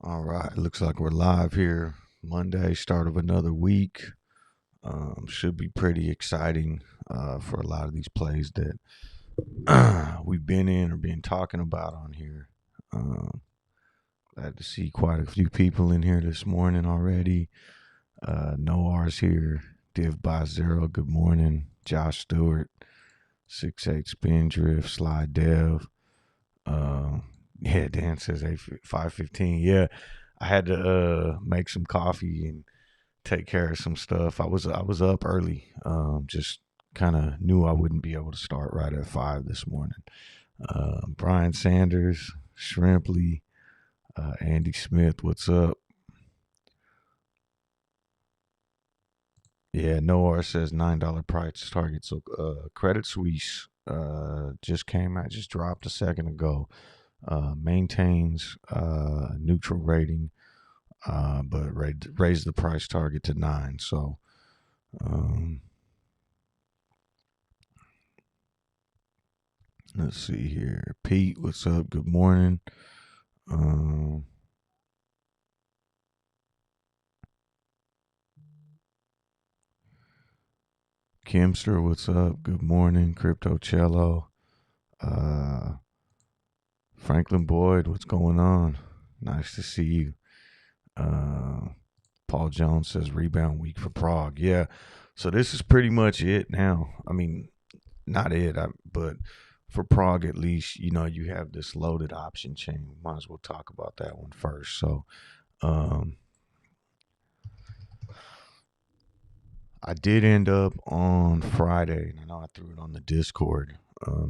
All right, looks like we're live here. Monday, start of another week. Should be pretty exciting for a lot of these plays that we've been in or been talking about on here. Glad to see quite a few people in here this morning already. Noar's here. Div by Zero, good morning. Josh Stewart, 6'8 Spin Drift, Slide Dev. Yeah, Dan says 5:15. Yeah, I had to make some coffee and take care of some stuff. I was up early. Just kind of knew I wouldn't be able to start right at 5 this morning. Brian Sanders, Shrimpley, Andy Smith, what's up? Yeah, Noah says $9 price target. So Credit Suisse just came out, just dropped a second ago. Maintains neutral rating, but raised the price target to 9. So let's see here. Pete, what's up? Good morning. Kimster, what's up? Good morning. Crypto Cello. Franklin Boyd, what's going on? Nice to see you. Paul Jones says rebound week for PROG. Yeah, so this is pretty much it now. I mean, not it, but for PROG at least, you have this loaded option chain. Might as well talk about that one first. So, I did end up on Friday, and I know I threw it on the Discord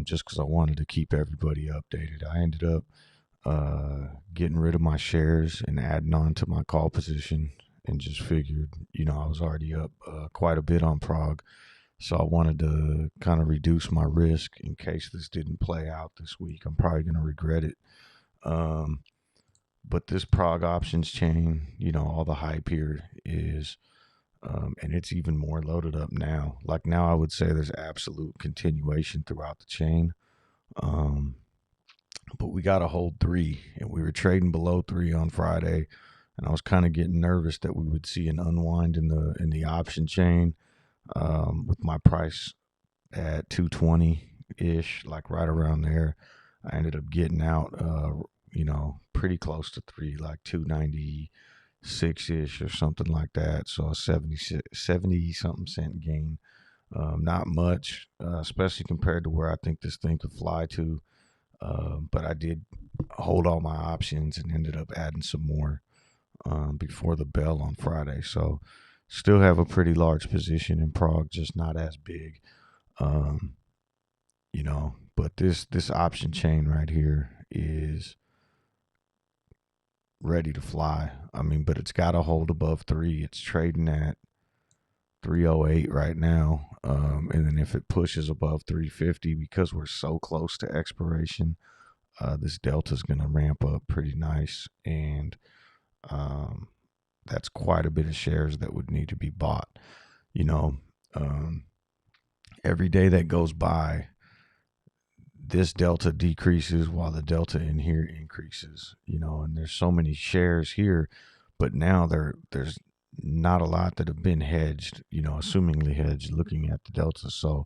just because I wanted to keep everybody updated. I ended up getting rid of my shares and adding on to my call position, and just figured, I was already up quite a bit on PROG. So I wanted to kind of reduce my risk in case this didn't play out this week. I'm probably going to regret it. But this PROG options chain, all the hype here is, and it's even more loaded up now. Like now, I would say there's absolute continuation throughout the chain. But we got to hold 3, and we were trading below 3 on Friday, and I was kind of getting nervous that we would see an unwind in the option chain. With my price at 220 ish, like right around there, I ended up getting out, pretty close to 3, like 296 ish or something like that. So a 70 something cent gain. Not much, especially compared to where I think this thing could fly to. But I did hold all my options and ended up adding some more before the bell on Friday. So still have a pretty large position in PROG, just not as big. But this option chain right here is ready to fly. I mean, but it's got to hold above 3. It's trading at 308 right now. And then if it pushes above 350, because we're so close to expiration, this delta is going to ramp up pretty nice. And that's quite a bit of shares that would need to be bought. Every day that goes by, this delta decreases while the delta in here increases, and there's so many shares here, but now there's not a lot that have been hedged, assumingly hedged, looking at the delta. So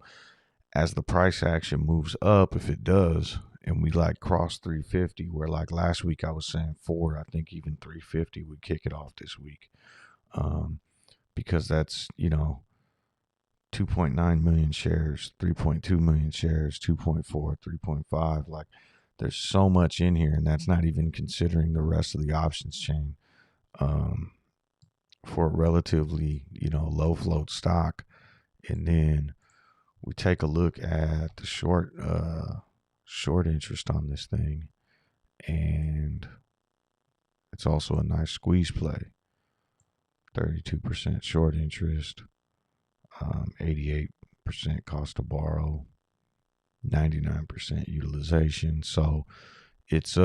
as the price action moves up, if it does, and we like cross 350, where like last week I was saying 4, I think even 350 would kick it off this week, because that's 2.9 million shares, 3.2 million shares, 2.4, 3.5. Like there's so much in here, and that's not even considering the rest of the options chain. For a relatively, low float stock. And then we take a look at the short interest on this thing, and it's also a nice squeeze play. 32% short interest, 88% cost to borrow, 99% utilization. So it's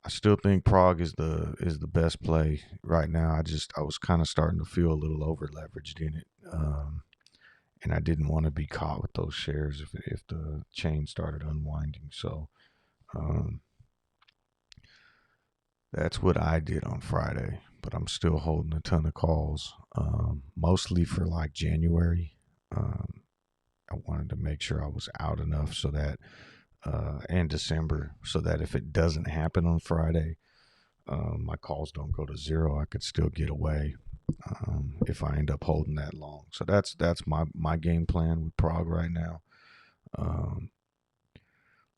I still think PROG is the best play right now. I was kind of starting to feel a little over leveraged in it, and I didn't want to be caught with those shares if the chain started unwinding. So That's what I did on Friday, but I'm still holding a ton of calls, mostly for like January. Um, I wanted to make sure I was out enough so that, and December, so that if it doesn't happen on Friday, my calls don't go to zero. I could still get away if I end up holding that long. So that's my game plan with PROG right now. Um,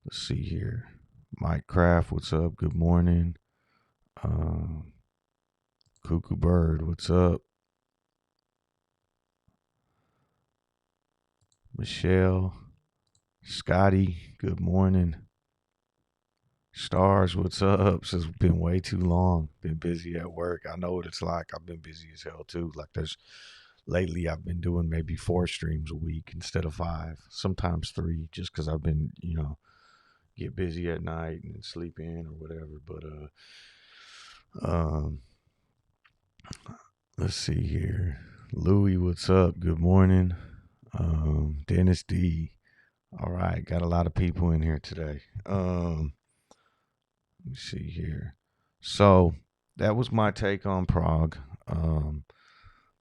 let's see here. Mike Craft, what's up? Good morning. Um, Cuckoo Bird, what's up? Michelle, Scotty, good morning. Stars, what's up? It's been way too long. Been busy at work. I know what it's like. I've been busy as hell too. Like lately I've been doing maybe 4 streams a week instead of 5, sometimes 3, just because I've been, get busy at night and sleep in or whatever. But um, let's see here. Louie, what's up? Good morning. Dennis D. All right, got a lot of people in here today. Let me see here. So that was my take on Prague.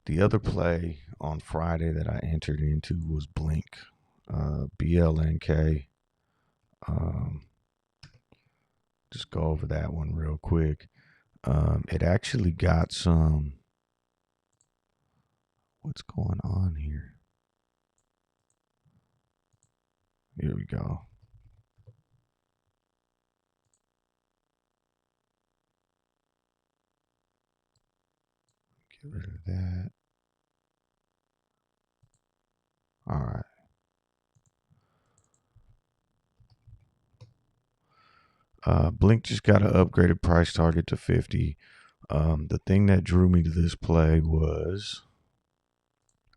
The other play on Friday that I entered into was Blink, BLNK. Just go over that one real quick. It actually got some. What's going on here? Here we go. Get rid of that. All right. Blink just got an upgraded price target to 50. The thing that drew me to this play was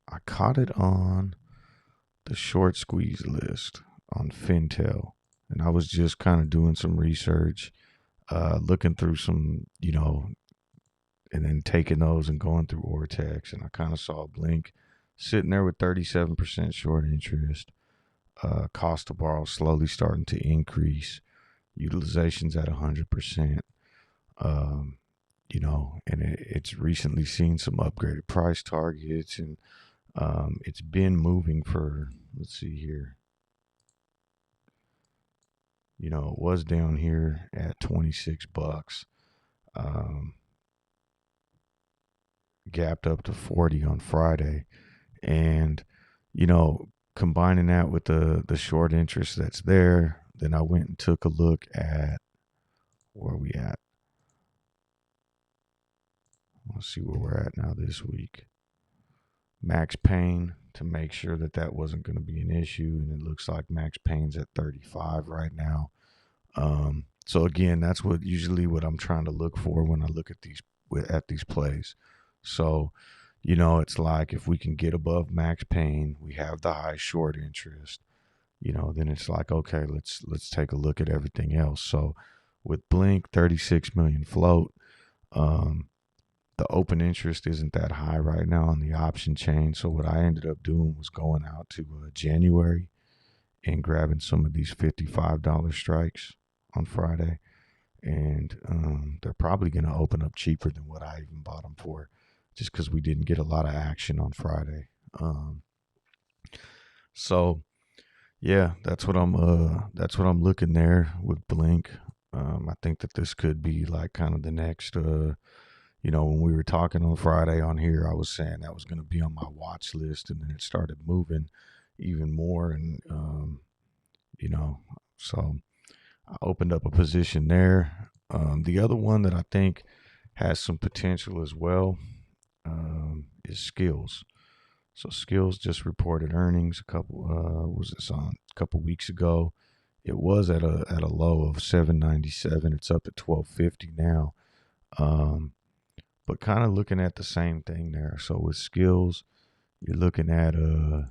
I caught it on the short squeeze list on Fintel, and I was just kind of doing some research, looking through some, and then taking those and going through Ortex, and I kind of saw Blink sitting there with 37% short interest. Cost to borrow slowly starting to increase. Utilization's at 100%. And it's recently seen some upgraded price targets, and it's been moving for, let's see here. It was down here at $26. Gapped up to 40 on Friday, and combining that with the short interest that's there, then I went and took a look at where we at. Let's see where we're at now this week. Max Payne, to make sure that wasn't going to be an issue, and it looks like Max Payne's at 35 right now. So again, that's what I'm trying to look for when I look at these plays. So, it's like if we can get above Max Payne, we have the high short interest. Then it's like, okay, let's take a look at everything else. So with Blink, 36 million float. The open interest isn't that high right now on the option chain. So what I ended up doing was going out to January and grabbing some of these $55 strikes on Friday. And they're probably going to open up cheaper than what I even bought them for, just because we didn't get a lot of action on Friday. So yeah, that's what I'm looking there with Blink. I think that this could be like kind of the next. When we were talking on Friday on here, I was saying that was going to be on my watch list, and then it started moving even more, and so I opened up a position there. The other one that I think has some potential as well is Skills. So Skills just reported earnings a couple weeks ago. It was at a low of 797. It's up at 1250 now. But kind of looking at the same thing there. So with Skills, you're looking at a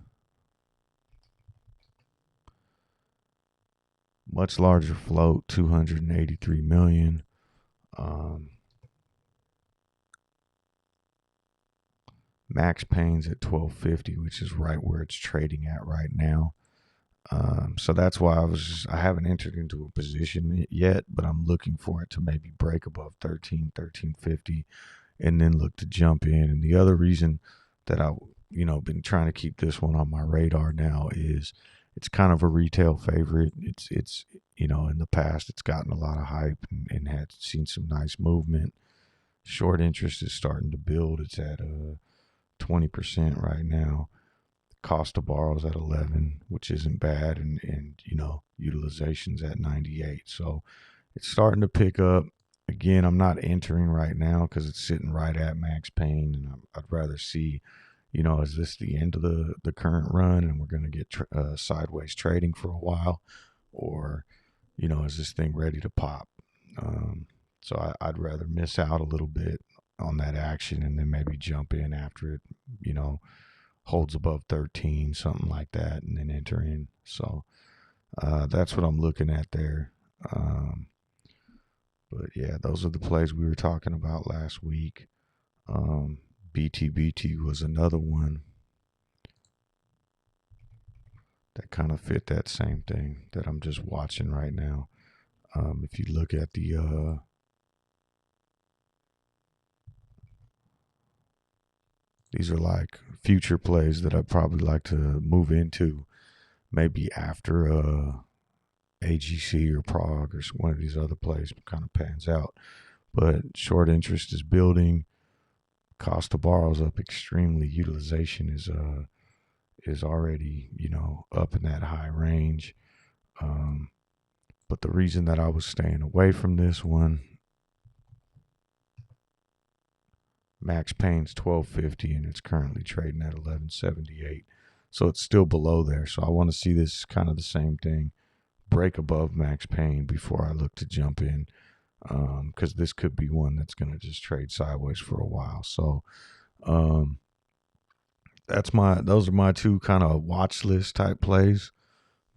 much larger float, 283 million. Max Payne's at 1250, which is right where it's trading at right now. So that's why I haven't entered into a position yet, but I'm looking for it to maybe break above 1350 and then look to jump in. And the other reason that been trying to keep this one on my radar now is it's kind of a retail favorite. It's in the past it's gotten a lot of hype and had seen some nice movement. Short interest is starting to build. It's at 20% right now. Cost to borrow is at 11, which isn't bad, and utilization's at 98. So it's starting to pick up. Again, I'm not entering right now because it's sitting right at max Payne, and I'd rather see, is this the end of the current run and we're going to get sideways trading for a while, or is this thing ready to pop? So I'd rather miss out a little bit on that action and then maybe jump in after it, holds above 13, something like that, and then enter in. So that's what I'm looking at there. But yeah, those are the plays we were talking about last week. BTBT was another one that kind of fit that same thing that I'm just watching right now. If you look at these are like future plays that I'd probably like to move into maybe after AGC or PROG or one of these other plays kind of pans out. But short interest is building. Cost to borrow is up extremely. Utilization is already up in that high range. But the reason that I was staying away from this one, max Payne's 1250 and it's currently trading at 1178. So it's still below there. So I want to see this kind of the same thing, break above max Payne before I look to jump in, because this could be one that's going to just trade sideways for a while. So those are my two kind of watch list type plays,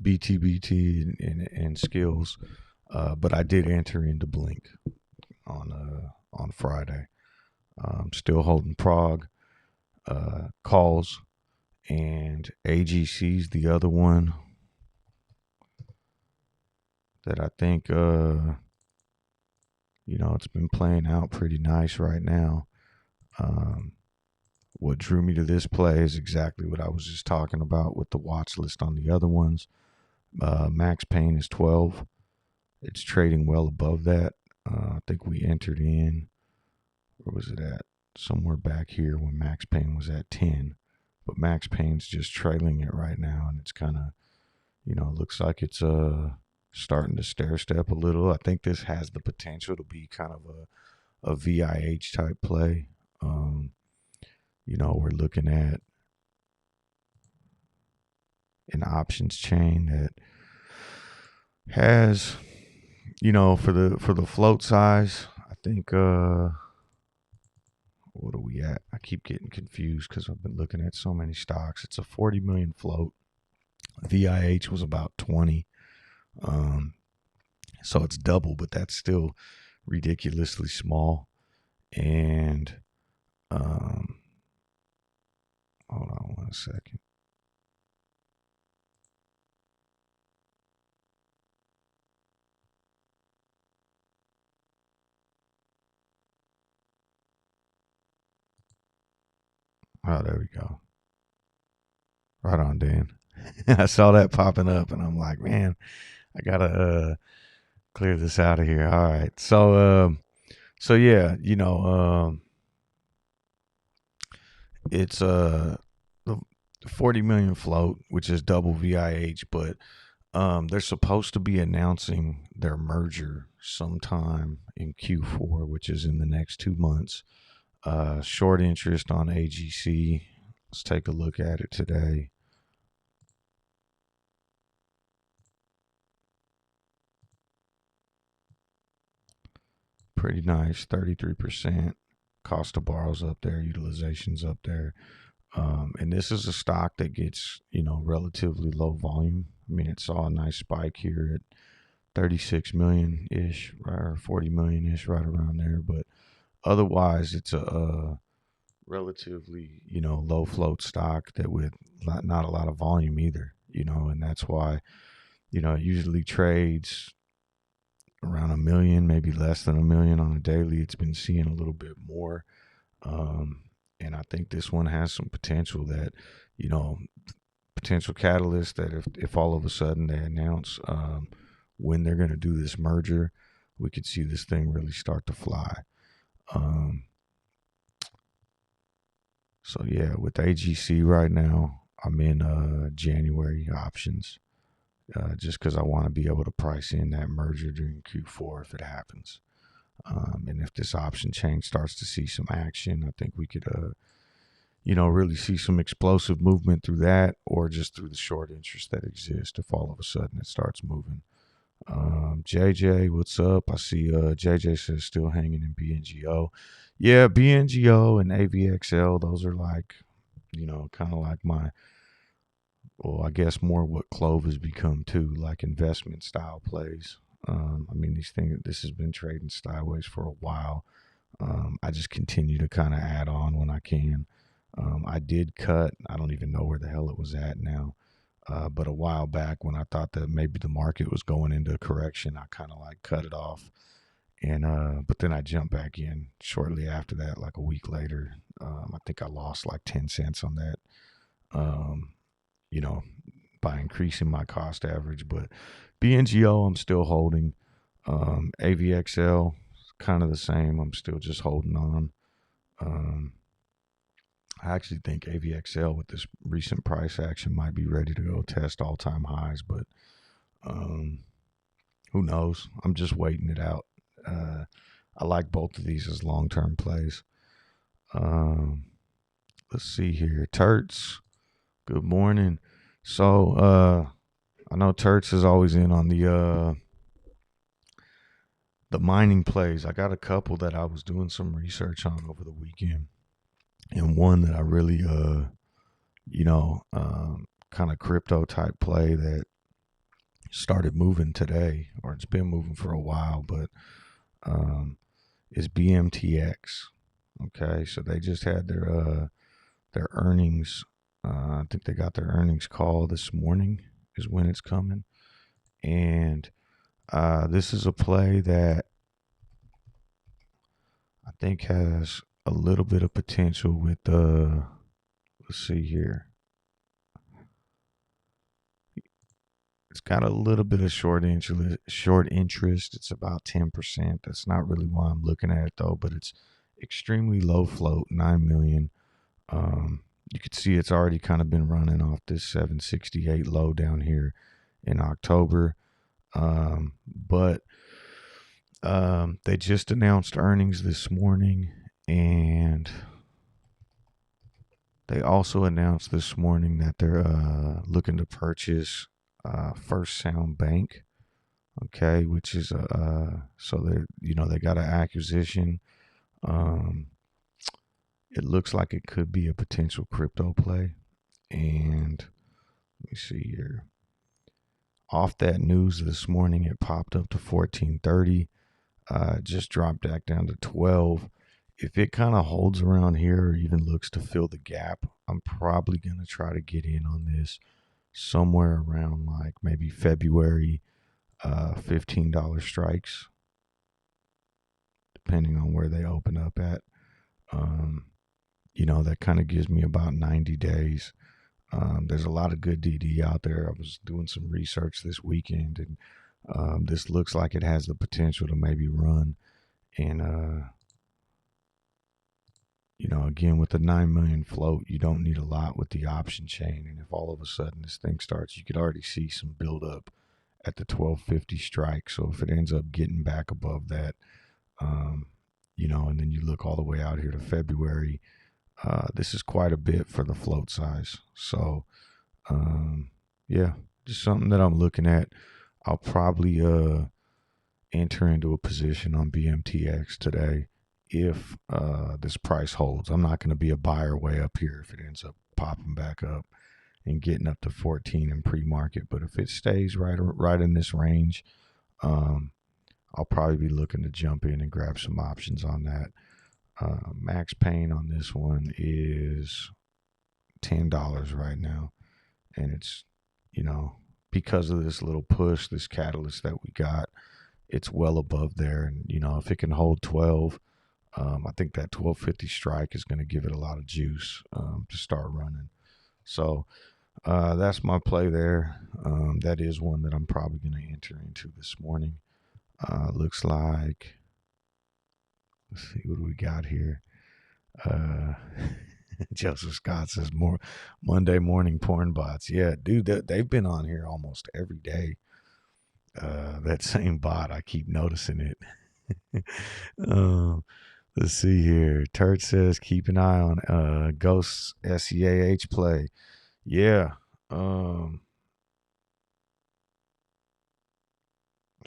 BTBT and skills. But I did enter into Blink on Friday. Still holding PROG, calls, and AGC's the other one that I think it's been playing out pretty nice right now. What drew me to this play is exactly what I was just talking about with the watch list on the other ones. Max Payne is 12. It's trading well above that. I think we entered in, where was it at? Somewhere back here when Max Payne was at 10. But Max Payne's just trailing it right now, and it's kind of, looks like it's starting to stair step a little. I think this has the potential to be kind of a VIH type play. We're looking at an options chain that has, for the float size, I think what are we at? I keep getting confused because I've been looking at so many stocks. It's a 40 million float. VIH was about 20. So it's double, but that's still ridiculously small. And hold on one second. Oh, there we go. Right on, Dan. I saw that popping up, and I'm like, man, I gotta clear this out of here. All right, so yeah, it's the 40 million float, which is double VIH, but they're supposed to be announcing their merger sometime in Q4, which is in the next 2 months. Short interest on AGC. Let's take a look at it today. Pretty nice, 33%. Cost to borrow's up there, utilization's up there. And this is a stock that gets, relatively low volume. I mean, it saw a nice spike here at 36 million ish, or 40 million ish, right around there. But otherwise, it's a relatively, low float stock that with not a lot of volume either. and that's why, it usually trades around a million, maybe less than a million on a daily. It's been seeing a little bit more. And I think this one has some potential that, potential catalyst that if all of a sudden they announce when they're going to do this merger, we could see this thing really start to fly. So yeah, with AGC right now, I'm in January options, just because I want to be able to price in that merger during Q4 if it happens. And if this option chain starts to see some action, I think we could, really see some explosive movement through that, or just through the short interest that exists if all of a sudden it starts moving. JJ, what's up? I see JJ says still hanging in BNGO. Yeah, BNGO and AVXL, those are like, kind of like my, well, I guess more what CLOV has become too, like investment style plays. This has been trading sideways for a while. I just continue to kind of add on when I can. I did cut. I don't even know where the hell it was at now. But a while back when I thought that maybe the market was going into a correction, I kind of like cut it off. And but then I jumped back in shortly after that, like a week later. I think I lost like 10 cents on that, um, you know, by increasing my cost average. But BNGO, I'm still holding. AVXL, kind of the same. I'm still just holding on. I actually think AVXL with this recent price action might be ready to go test all-time highs, but who knows? I'm just waiting it out. I like both of these as long-term plays. Let's see here. Turts, good morning. So I know Turts is always in on the mining plays. I got a couple that I was doing some research on over the weekend, and one that I really kind of crypto type play that started moving today, or it's been moving for a while, but is BMTX. Okay, so they just had their earnings. I think they got their earnings call this morning is when it's coming, and this is a play that I think has a little bit of potential with let's see here. It's got a little bit of short interest. It's about 10%. That's not really why I'm looking at it though, but it's extremely low float, 9 million. You can see it's already kind of been running off this 768 low down here in October. But they just announced earnings this morning, and they also announced this morning that they're looking to purchase First Sound Bank. Okay, which is so they got an acquisition. It looks like it could be a potential crypto play, and let me see here. Off that news this morning, it popped up to 1430. Just dropped back down to 12. If it kind of holds around here or even looks to fill the gap, I'm probably going to try to get in on this somewhere around like maybe February, $15 strikes, depending on where they open up at. That kind of gives me about 90 days. There's a lot of good DD out there. I was doing some research this weekend, and this looks like it has the potential to maybe run. And, again, with the 9 million float, you don't need a lot with the option chain. And if all of a sudden this thing starts, you could already see some buildup at the 1250 strike. So if it ends up getting back above that, and then you look all the way out here to February, this is quite a bit for the float size. So, yeah, just something that I'm looking at. I'll probably enter into a position on BMTX today if this price holds. I'm not going to be a buyer way up here if it ends up popping back up and getting up to 14 in pre-market. But if it stays right in this range, I'll probably be looking to jump in and grab some options on that. Max Payne on this one is $10 right now, and it's you know, because of this little push, this catalyst that we got, it's well above there. And, you know, if it can hold 12, I think that 1250 strike is going to give it a lot of juice to start running. So that's my play there. That is one that I'm probably going to enter into this morning. Looks like, let's see, what do we got here? Joseph Scott says more Monday morning porn bots. Yeah, dude, they've been on here almost every day. That same bot, I keep noticing it. Let's see here. Turt says keep an eye on Ghost's SCAH play. Yeah.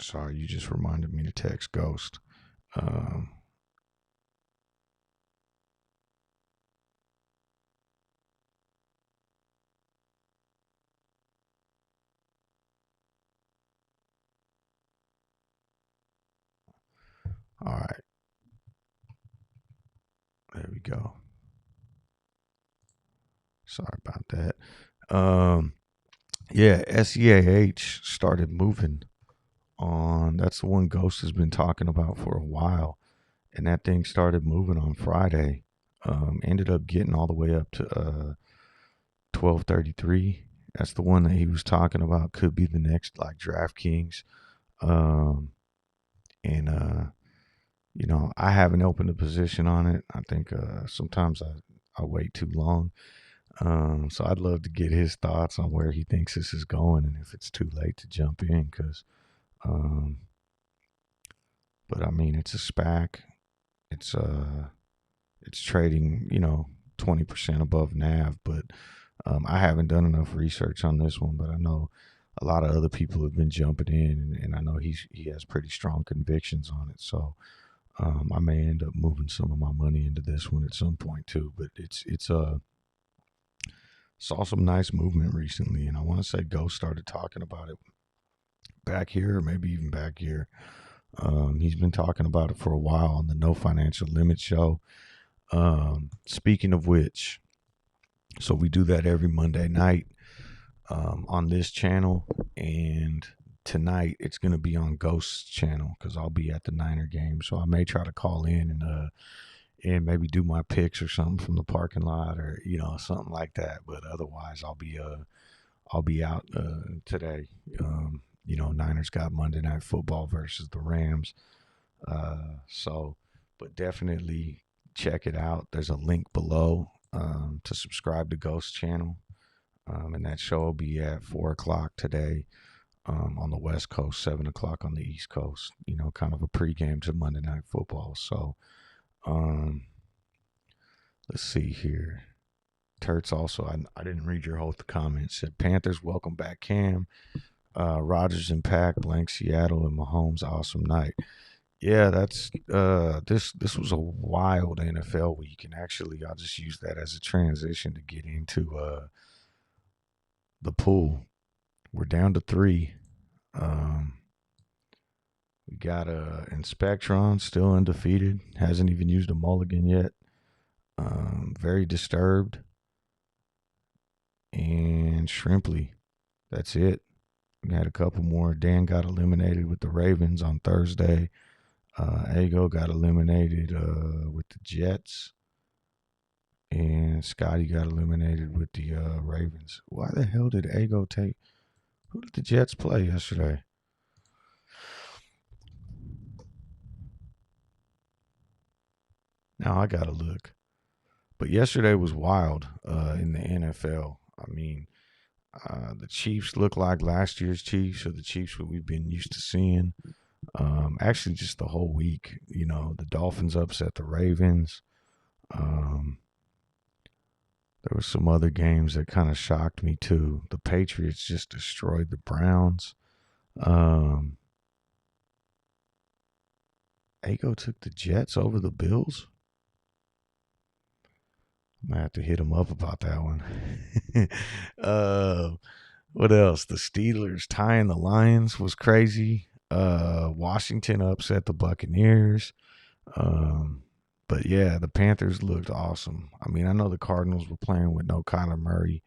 Sorry, you just reminded me to text Ghost. All right. There we go. Sorry about that. Yeah, SCAH started moving on. That's the one Ghost has been talking about for a while. And that thing started moving on Friday. Ended up getting all the way up to 1233. That's the one that he was talking about. Could be the next like DraftKings. And you know, I haven't opened a position on it. I think sometimes I wait too long. So I'd love to get his thoughts on where he thinks this is going and if it's too late to jump in. Because, but I mean, it's a SPAC. It's trading, you know, 20% above NAV. But I haven't done enough research on this one. But I know a lot of other people have been jumping in, and I know he has pretty strong convictions on it. So I may end up moving some of my money into this one at some point too. But saw some nice movement recently, and I want to say Ghost started talking about it back here, or maybe even back here. He's been talking about it for a while on the No Financial Limit show. Speaking of which, so we do that every Monday night on this channel, and tonight it's going to be on Ghost's channel because I'll be at the Niner game, so I may try to call in and maybe do my picks or something from the parking lot, or you know, something like that. But otherwise, I'll be out today. You know, Niners got Monday Night Football versus the Rams. So, but definitely check it out. There's a link below to subscribe to Ghost channel, and that show will be at 4:00 today on the West Coast, 7:00 on the East Coast. You know, kind of a pregame to Monday Night Football. So. Let's see here. Turts also, I didn't read your whole comment. Said Panthers, welcome back, Cam. Rodgers impact, blank Seattle, and Mahomes, awesome night. Yeah, that's this was a wild NFL week, and actually, I'll just use that as a transition to get into the pool. We're down to 3. We got Inspectron still undefeated, hasn't even used a mulligan yet. Very disturbed. And Shrimply. That's it. We had a couple more. Dan got eliminated with the Ravens on Thursday. Ago got eliminated with the Jets. And Scotty got eliminated with the Ravens. Why the hell did Ago take? Who did the Jets play yesterday? Now I got to look. But yesterday was wild in the NFL. I mean, the Chiefs look like last year's Chiefs, or the Chiefs that we've been used to seeing. Actually, just the whole week. You know, the Dolphins upset the Ravens. There were some other games that kind of shocked me too. The Patriots just destroyed the Browns. Ago took the Jets over the Bills. I might have to hit him up about that one. What else? The Steelers tying the Lions was crazy. Washington upset the Buccaneers. But yeah, the Panthers looked awesome. I mean, I know the Cardinals were playing with no Kyler Murray.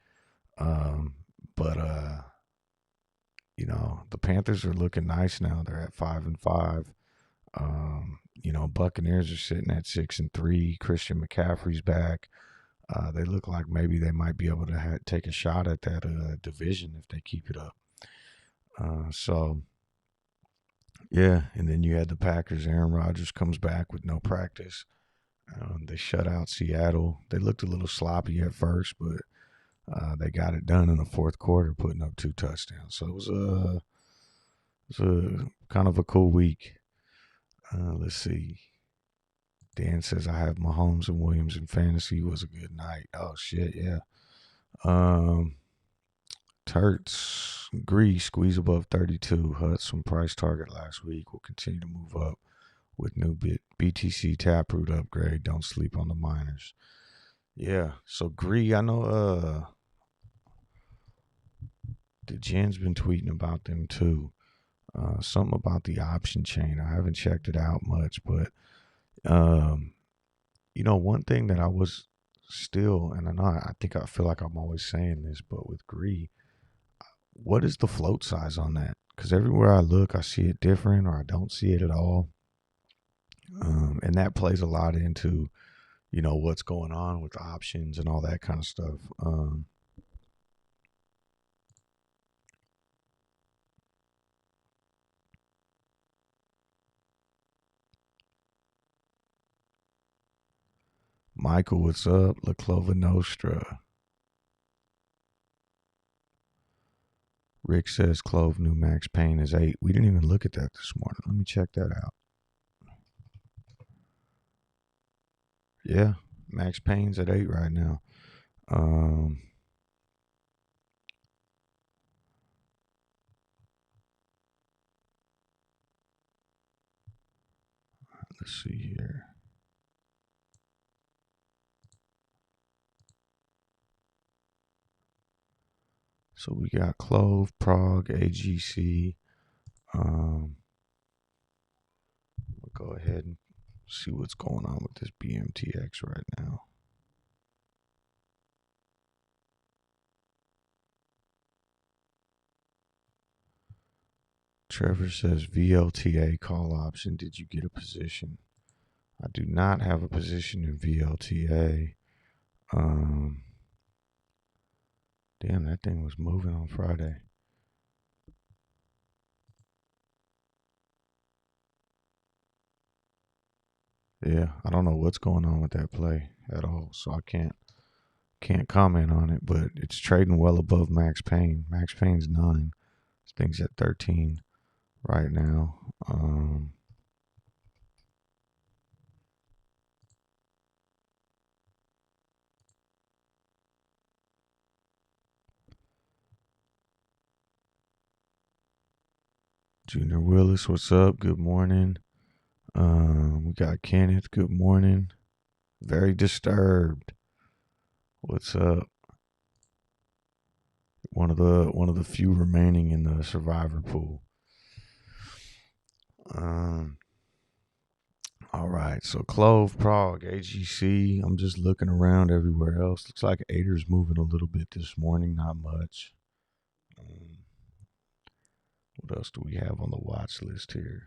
But the Panthers are looking nice now. They're at 5-5. Buccaneers are sitting at 6-3. Christian McCaffrey's back. They look like maybe they might be able to take a shot at that division if they keep it up. Yeah, and then you had the Packers. Aaron Rodgers comes back with no practice. They shut out Seattle. They looked a little sloppy at first, but they got it done in the fourth quarter, putting up 2 touchdowns. So it was a kind of a cool week. Let's see. Dan says I have Mahomes and Williams in fantasy. It was a good night. Oh shit, yeah. Turts, Grease, squeeze above 32. Huts from price target last week. Will continue to move up with new BTC Taproot upgrade. Don't sleep on the miners. Yeah, so Gree, I know the Jen's been tweeting about them too. Something about the option chain. I haven't checked it out much, but one thing that I was still, and I feel like I'm always saying this, but with Gree, what is the float size on that? Because everywhere I look, I see it different, or I don't see it at all. And that plays a lot into, what's going on with options and all that kind of stuff. Michael, what's up? La Clova Nostra. Rick says CLOV new Max Payne is 8. We didn't even look at that this morning. Let me check that out. Yeah, Max Payne's at 8 right now. Let's see here. So we got CLOV, PROG, AGC. We'll go ahead and see what's going on with this BMTX right now. Trevor says VLTA call option. Did you get a position? I do not have a position in VLTA. Damn, that thing was moving on Friday. Yeah, I don't know what's going on with that play at all, so I can't comment on it, but it's trading well above Max Payne. Max Payne's 9. This thing's at 13 right now. Junior Willis, what's up? Good morning. We got Kenneth. Good morning. Very disturbed. What's up? One of the few remaining in the survivor pool. All right, so CLOV, PROG, AGC. I'm just looking around everywhere else. Looks like Ader's moving a little bit this morning, not much. What else do we have on the watch list here?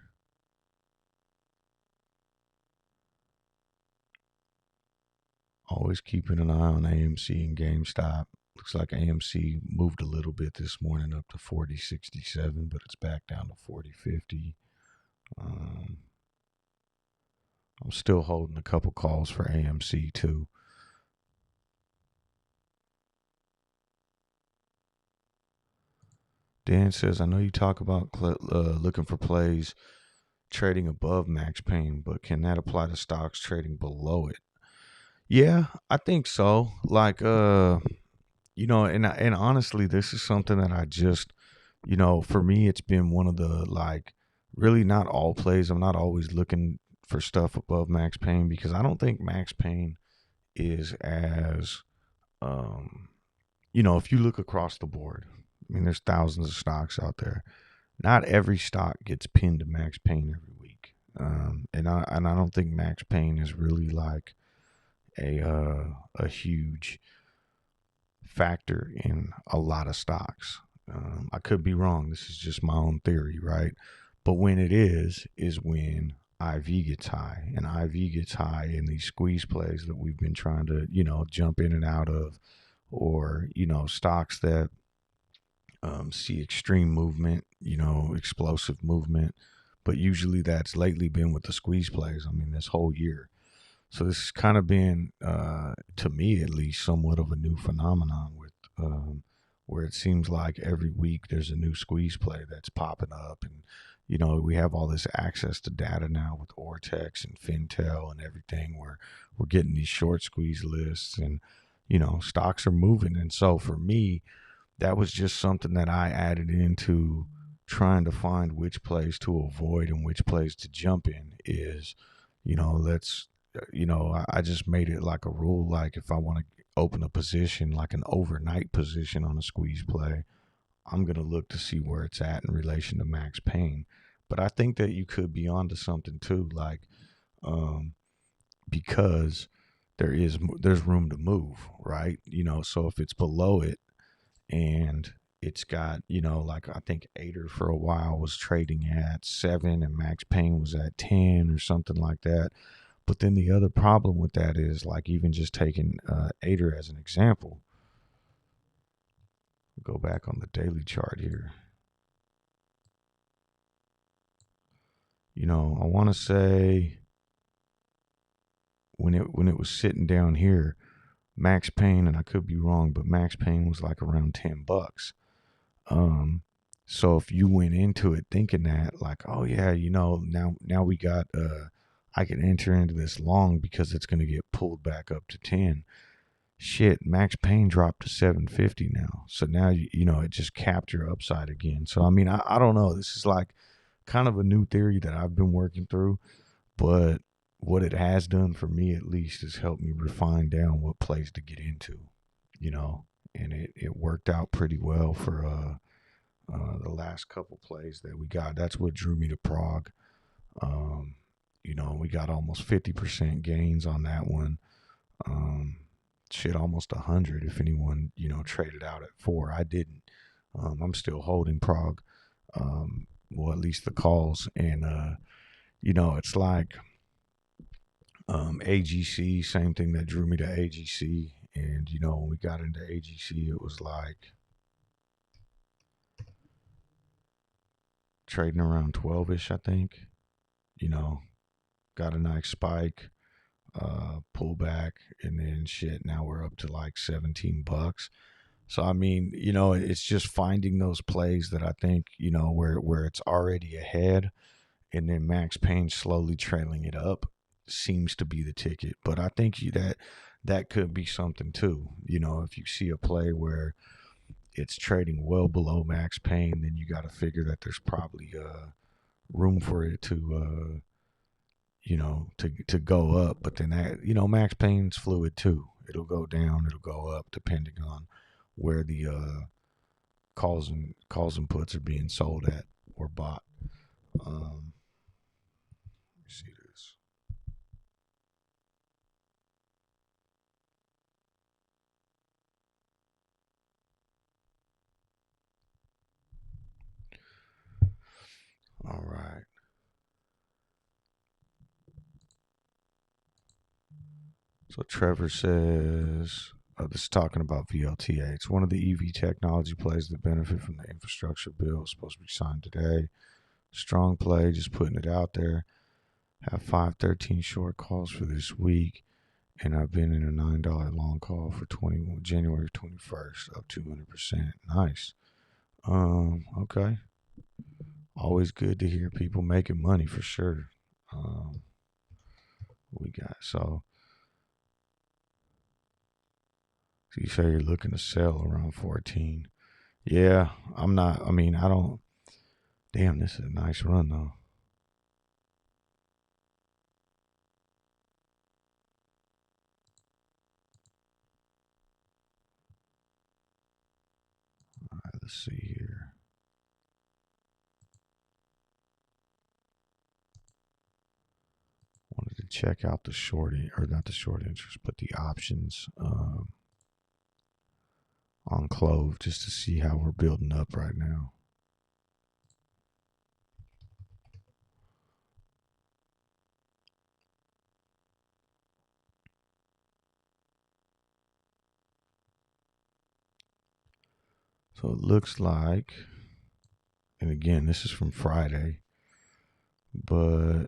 Always keeping an eye on AMC and GameStop. Looks like AMC moved a little bit this morning up to 40.67, but it's back down to 40.50. I'm still holding a couple calls for AMC too. Dan says, I know you talk about looking for plays trading above Max Payne, but can that apply to stocks trading below it? Yeah, I think so. Like, and honestly, this is something that I just, for me, it's been one of the, like, really not all plays. I'm not always looking for stuff above Max Payne because I don't think Max Payne is as, if you look across the board, I mean, there's thousands of stocks out there. Not every stock gets pinned to Max Payne every week. And I don't think Max Payne is really like a huge factor in a lot of stocks. I could be wrong. This is just my own theory, right? But when it is when IV gets high, and IV gets high in these squeeze plays that we've been trying to, jump in and out of, or, stocks that see extreme movement, explosive movement. But usually that's lately been with the squeeze plays. I mean, this whole year. So this has kind of been, to me at least, somewhat of a new phenomenon with where it seems like every week there's a new squeeze play that's popping up, and we have all this access to data now with Ortex and Fintel and everything, where we're getting these short squeeze lists, and stocks are moving. And so for me, that was just something that I added into trying to find which plays to avoid and which plays to jump in. Is let's I just made it like a rule, like if I want to open a position, like an overnight position on a squeeze play, I'm going to look to see where it's at in relation to max Payne. But I think that you could be onto something too, like um because there's room to move, right? So if it's below it, and it's got, like I think Ader for a while was trading at 7 and max Payne was at 10 or something like that. But then the other problem with that is, like, even just taking Ader as an example, go back on the daily chart here. I want to say when it was sitting down here, max Payne, and I could be wrong, but max Payne was like around $10. So if you went into it thinking that, like, oh yeah, now we got I can enter into this long because it's going to get pulled back up to 10. Shit, max Payne dropped to 750 now. So now it just capped your upside again. So I mean, I don't know. This is like kind of a new theory that I've been working through, but what it has done for me at least is helped me refine down what plays to get into, and it worked out pretty well for the last couple plays that we got. That's what drew me to PROG. We got almost 50% gains on that one. Shit, almost 100 if anyone, traded out at 4. I didn't. I'm still holding PROG. Well, at least the calls. And, it's like AGC, same thing that drew me to AGC. And, when we got into AGC, it was like trading around 12-ish, I think. Got a nice spike, pullback, and then shit, now we're up to like $17. So I mean, it's just finding those plays that I think, where it's already ahead, and then max Payne slowly trailing it up seems to be the ticket. But I think that could be something too. If you see a play where it's trading well below max Payne, then you got to figure that there's probably room for it to to go up. But then that, max Payne's fluid too. It'll go down, it'll go up depending on where the calls and puts are being sold at or bought. Let me see this. All right. So Trevor says, this is talking about VLTA. It's one of the EV technology plays that benefit from the infrastructure bill. It's supposed to be signed today. Strong play, just putting it out there. Have 513 short calls for this week, and I've been in a $9 long call for January 21st, up 200%. Nice. Okay. Always good to hear people making money for sure. We got so you say you're looking to sell around 14. Yeah, I'm not. I mean, I don't. Damn, this is a nice run though. All right, let's see here. Wanted to check out the short, or not the short interest, but the options on CLOV just to see how we're building up right now. So it looks like, and again, this is from Friday, but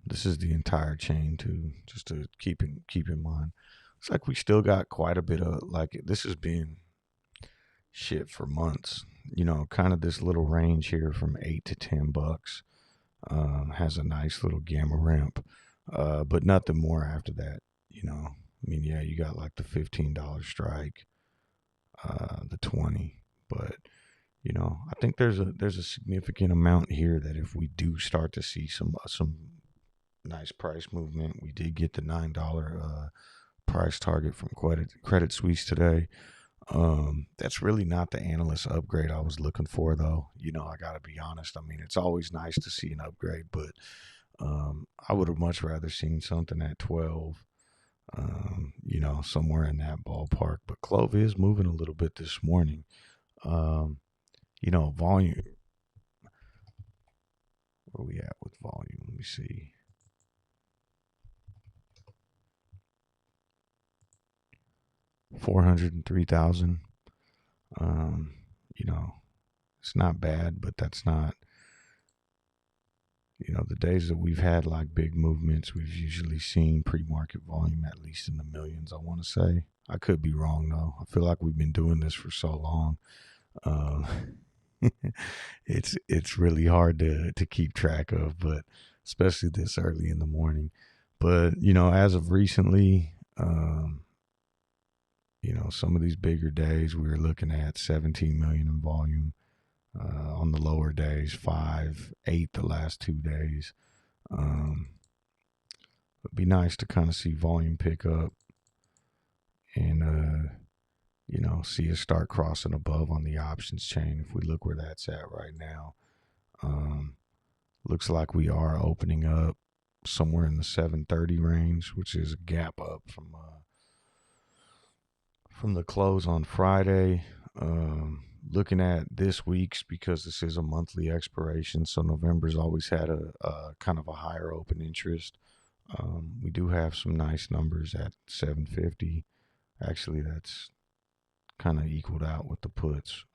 this is the entire chain too, just to keep in mind. It's like we still got quite a bit of, like, this has been shit for months. Kind of this little range here from $8 to $10. Has a nice little gamma ramp, but nothing more after that. Yeah, you got like the $15 strike, the 20, but I think there's a significant amount here that if we do start to see some nice price movement, we did get the $9 price target from Credit Suisse today. That's really not the analyst upgrade I was looking for, though. I got to be honest. I mean, it's always nice to see an upgrade, but I would have much rather seen something at 12, somewhere in that ballpark. But CLOV is moving a little bit this morning. Volume. Where we at with volume? Let me see. $403,000. It's not bad, but that's not. The days that we've had like big movements, we've usually seen pre-market volume at least in the millions, I want to say. I could be wrong, though. I feel like we've been doing this for so long. It's really hard to keep track of, but especially this early in the morning. But, as of recently, some of these bigger days, we were looking at 17 million in volume. On the lower days, 5, 8 the last 2 days. It'd be nice to kind of see volume pick up and, see us start crossing above on the options chain. If we look where that's at right now, looks like we are opening up somewhere in the 730 range, which is a gap up from the close on Friday. Looking at this week's, because this is a monthly expiration, so November's always had a kind of a higher open interest. We do have some nice numbers at 750. Actually, that's kind of equaled out with the puts.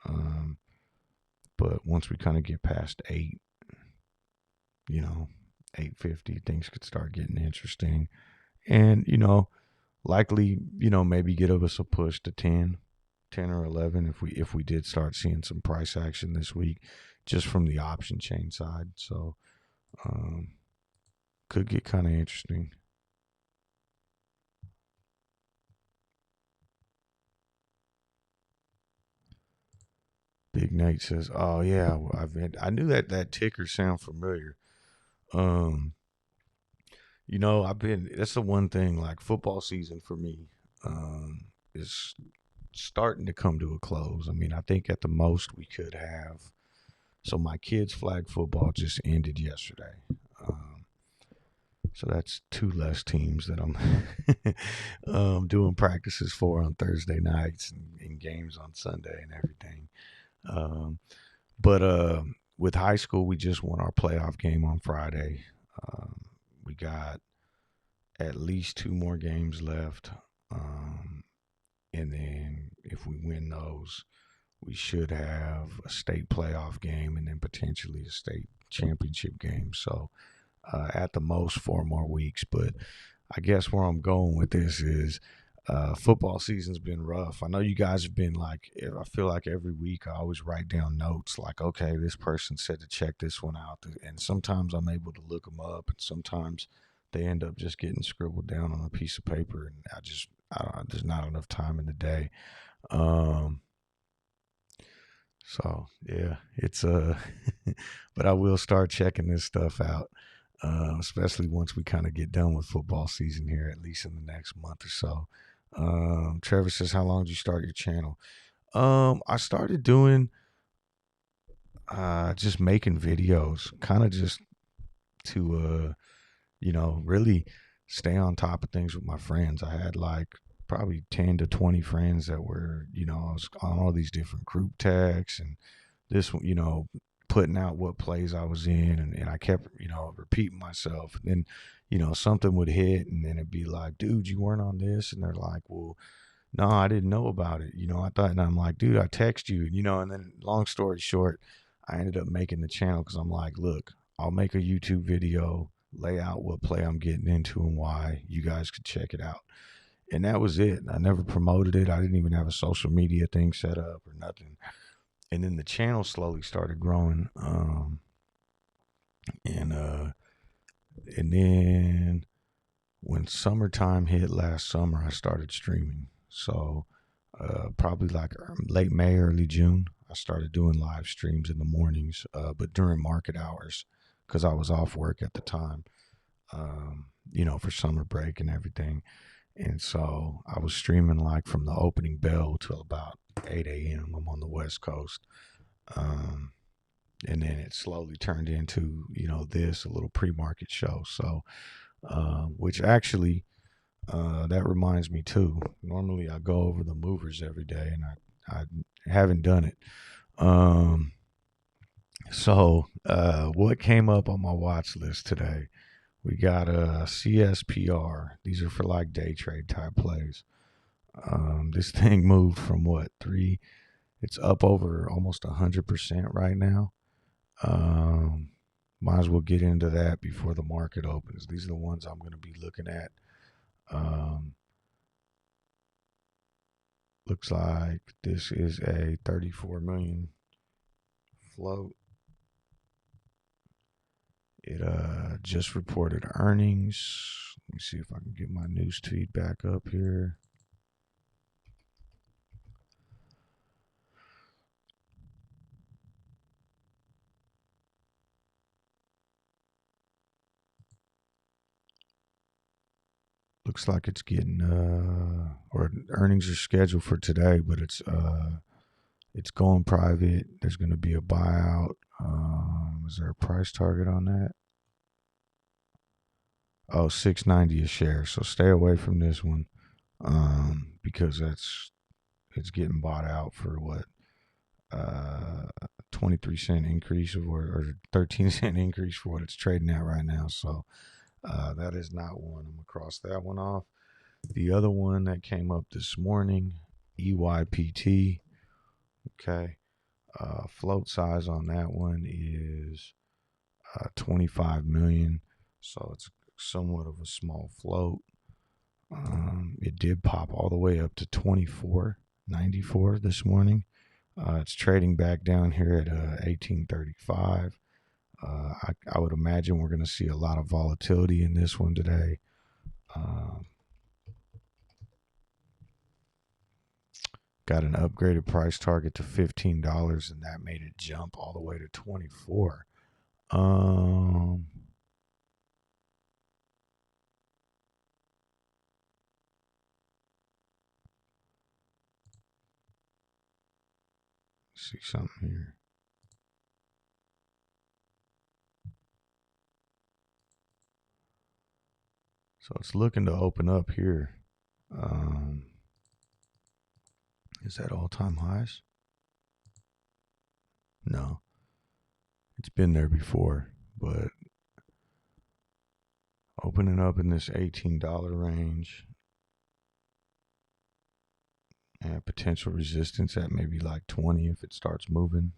But once we kind of get past 8, 850, things could start getting interesting. And, likely, maybe give us a push to 10 or 11 if we did start seeing some price action this week, just from the option chain side. So could get kind of interesting. Big Nate says, "Oh yeah, I knew that ticker sound familiar." That's the one thing, like, football season for me is starting to come to a close. I mean, I think at the most we could have. So my kids' flag football just ended yesterday. So that's 2 less teams that I'm doing practices for on Thursday nights and games on Sunday and everything. But with high school, we just won our playoff game on Friday. We got at least 2 more games left. And then if we win those, we should have a state playoff game and then potentially a state championship game. So at the most 4 more weeks. But I guess where I'm going with this is football season's been rough. I know you guys have been like, I feel like every week I always write down notes like, okay, this person said to check this one out. And sometimes I'm able to look them up, and sometimes they end up just getting scribbled down on a piece of paper, and there's not enough time in the day. So yeah, it's but I will start checking this stuff out, especially once we kind of get done with football season here, at least in the next month or so. Trevor says, "How long did you start your channel?" I started doing just making videos, kind of just to really stay on top of things with my friends. I had like probably 10 to 20 friends that were, I was on all these different group texts and this, putting out what plays I was in. And I kept, repeating myself. And then, something would hit and then it'd be like, dude, you weren't on this. And they're like, well, no, I didn't know about it. I thought, and I'm like, dude, I text you, and then long story short, I ended up making the channel because I'm like, look, I'll make a YouTube video, lay out what play I'm getting into and why. You guys could check it out. And that was it. I never promoted it. I didn't even have a social media thing set up or nothing. And then the channel slowly started growing. And then when summertime hit last summer, I started streaming. So probably like late May, early June, I started doing live streams in the mornings, but during market hours because I was off work at the time, for summer break and everything. And so I was streaming like from the opening bell till about 8 a.m. I'm on the West Coast. And then it slowly turned into, this, a little pre-market show. So, which actually, that reminds me too. Normally I go over the movers every day and I haven't done it. So what came up on my watch list today? We got a CSPR. These are for like day trade type plays. This thing moved from what, 3? It's up over almost 100% right now. Might as well get into that before the market opens. These are the ones I'm going to be looking at. Looks like this is a 34 million float. It just reported earnings. Let me see if I can get my news feed back up here. Looks like it's getting or earnings are scheduled for today, but it's going private. There's going to be a buyout. Is there a price target on that? Oh, $6.90 a share. So stay away from this one, because it's getting bought out for what, 23-cent increase or 13-cent increase for what it's trading at right now. So that is not one. I'm gonna cross that one off. The other one that came up this morning, EYPT. Okay. Float size on that one is 25 million. So it's somewhat of a small float. It did pop all the way up to 24.94 this morning. It's trading back down here at 1835. I would imagine we're going to see a lot of volatility in this one today. Got an upgraded price target to $15, and that made it jump all the way to 24. See something here. So it's looking to open up here. Is that all-time highs? No. It's been there before, but opening up in this $18 range and potential resistance at maybe like 20 if it starts moving.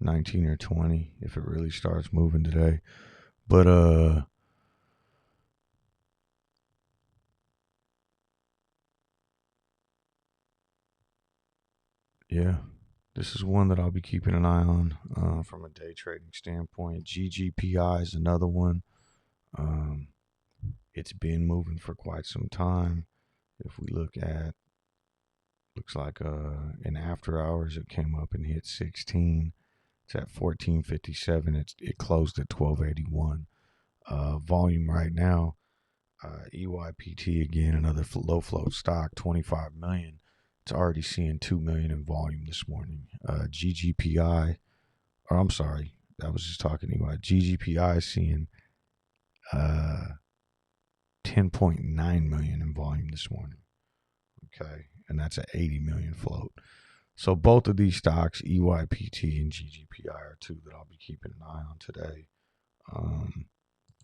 19 or 20 if it really starts moving today. But yeah, this is one that I'll be keeping an eye on from a day trading standpoint. GGPI is another one. It's been moving for quite some time. If we look at, looks like in after hours it came up and hit 16. It's at 1457. It closed at 1281. Volume right now, EYPT again, another low float stock, 25 million. It's already seeing 2 million in volume this morning. GGPI, or I'm sorry, I was just talking to you about GGPI seeing 10.9 million in volume this morning. Okay, and that's an 80 million float. So both of these stocks, EYPT and GGPI, are two that I'll be keeping an eye on today.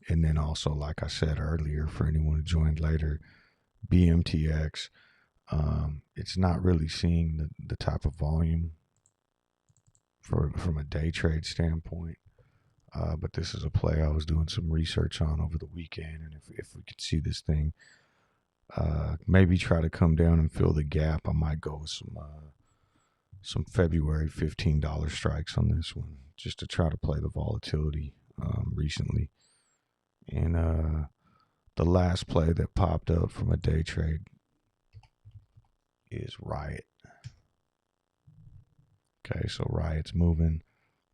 And then also, like I said earlier, for anyone who joined later, BMTX, it's not really seeing the type of volume from a day trade standpoint. But this is a play I was doing some research on over the weekend, and if we could see this thing maybe try to come down and fill the gap, I might go with some February $15 strikes on this one, just to try to play the volatility recently. And the last play that popped up from a day trade is Riot. Okay, so Riot's moving.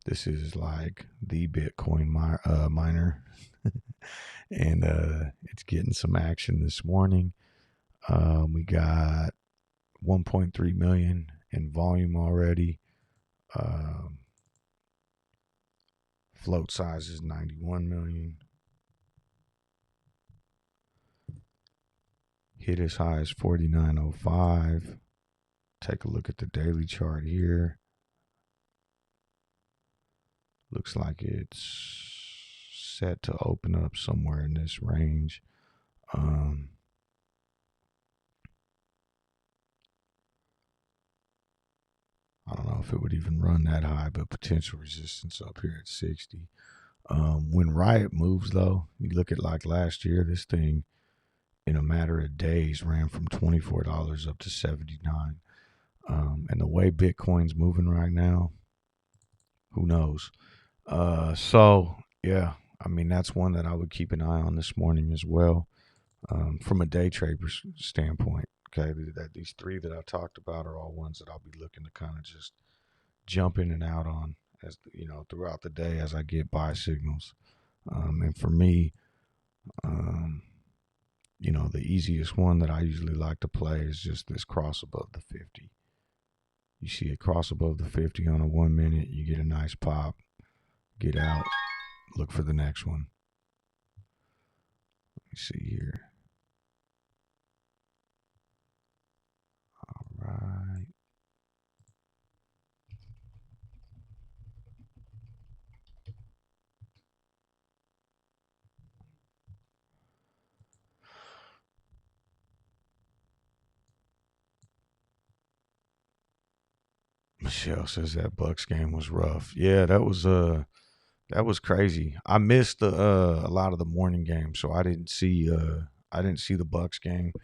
This is like the Bitcoin miner. And it's getting some action this morning. We got 1.3 million in volume already. Float size is 91 million. Hit as high as 49.05. Take a look at the daily chart here. Looks like it's set to open up somewhere in this range. I don't know if it would even run that high, but potential resistance up here at 60. When Riot moves, though, you look at like last year, this thing in a matter of days ran from $24 up to $79. And the way Bitcoin's moving right now, who knows? So, yeah, I mean, that's one that I would keep an eye on this morning as well, from a day trade standpoint. Okay, these three that I talked about are all ones that I'll be looking to kind of just jump in and out on, as you know, throughout the day as I get buy signals. And for me, you know, the easiest one that I usually like to play is just this cross above the 50. You see it cross above the 50 on a 1 minute, you get a nice pop, get out, look for the next one. Let me see here. All right. Michelle says that Bucks game was rough. Yeah, that was crazy. I missed a lot of the morning game, so I didn't see the Bucks game.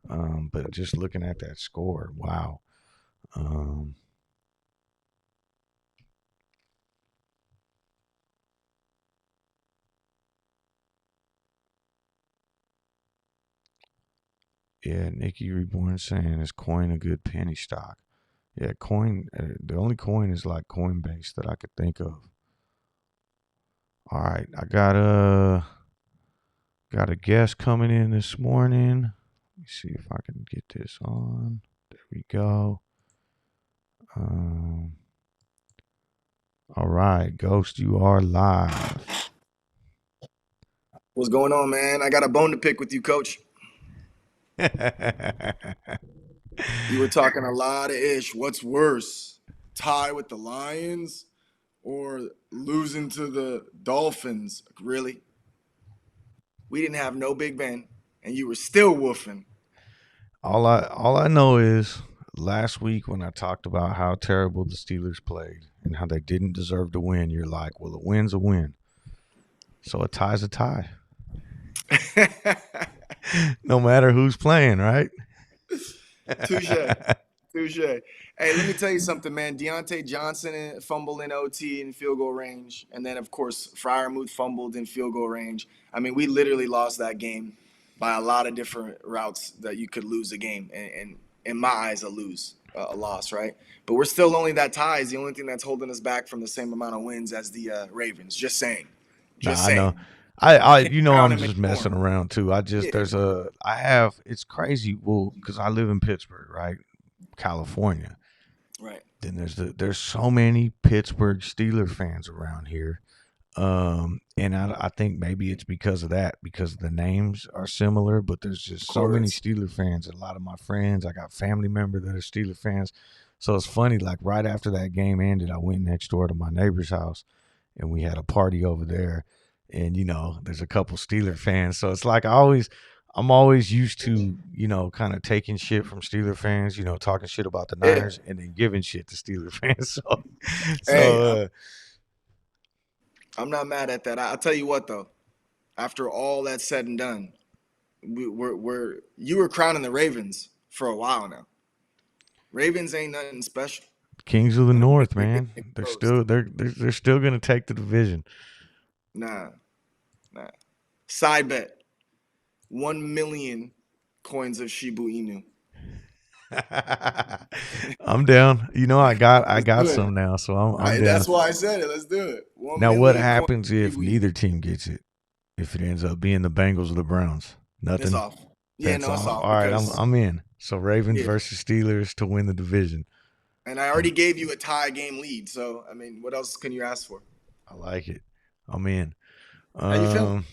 But just looking at that score, wow. Yeah, Nikki Reborn saying, is coin a good penny stock? Yeah, coin. The only coin is like Coinbase that I could think of. All right, I got a guest coming in this morning. Let me see if I can get this on. There we go. All right, Ghost, you are live. What's going on, man? I got a bone to pick with you, Coach. You were talking a lot of ish. What's worse, tie with the Lions or losing to the Dolphins? Really? We didn't have no Big Ben, and you were still woofing. All I know is last week when I talked about how terrible the Steelers played and how they didn't deserve to win, you're like, well, a win's a win. So a tie's a tie. No matter who's playing, right? Touche. Hey, let me tell you something, man. Deontay Johnson fumbled in OT in field goal range. And then, of course, Freiermuth fumbled in field goal range. I mean, we literally lost that game by a lot of different routes that you could lose a game. And in my eyes, a loss, right? But we're still only that tie is the only thing that's holding us back from the same amount of wins as the Ravens. Just saying. I know. I'm just messing anymore. around too. It's crazy. Well, because I live in Pittsburgh, right? California. Right. Then there's so many Pittsburgh Steeler fans around here. And I think maybe it's because of that, because the names are similar, but there's Of just so many course. Steeler fans. A lot of my friends, I got family members that are Steeler fans. So it's funny, like right after that game ended, I went next door to my neighbor's house and we had a party over there. And, there's a couple Steeler fans. So it's like I'm always used to, kind of taking shit from Steeler fans, talking shit about the Yeah. Niners and then giving shit to Steeler fans. So, Hey, so, uh, I'm not mad at that. I'll tell you what though. After all that's said and done, we're you were crowning the Ravens for a while now. Ravens ain't nothing special. Kings of the I don't think North, they man. get They're close. still they're still gonna take the division. Nah, nah. Side bet: 1,000,000 coins of Shibu Inu. I'm down. I Let's got do it. some now, so I'm That's down. why I said it. Let's do it. One Now, what million coins happens of if Shibu Inu. neither team gets it? If it ends up being the Bengals or the Browns? It's Nothing. off. Yeah, That's no, it's off. off All right, I'm because I'm in. So Ravens yeah. versus Steelers to win the division. And I already Um, gave you a tie game lead. So I mean, what else can you ask for? I like it. I'm in. How you feeling? Um.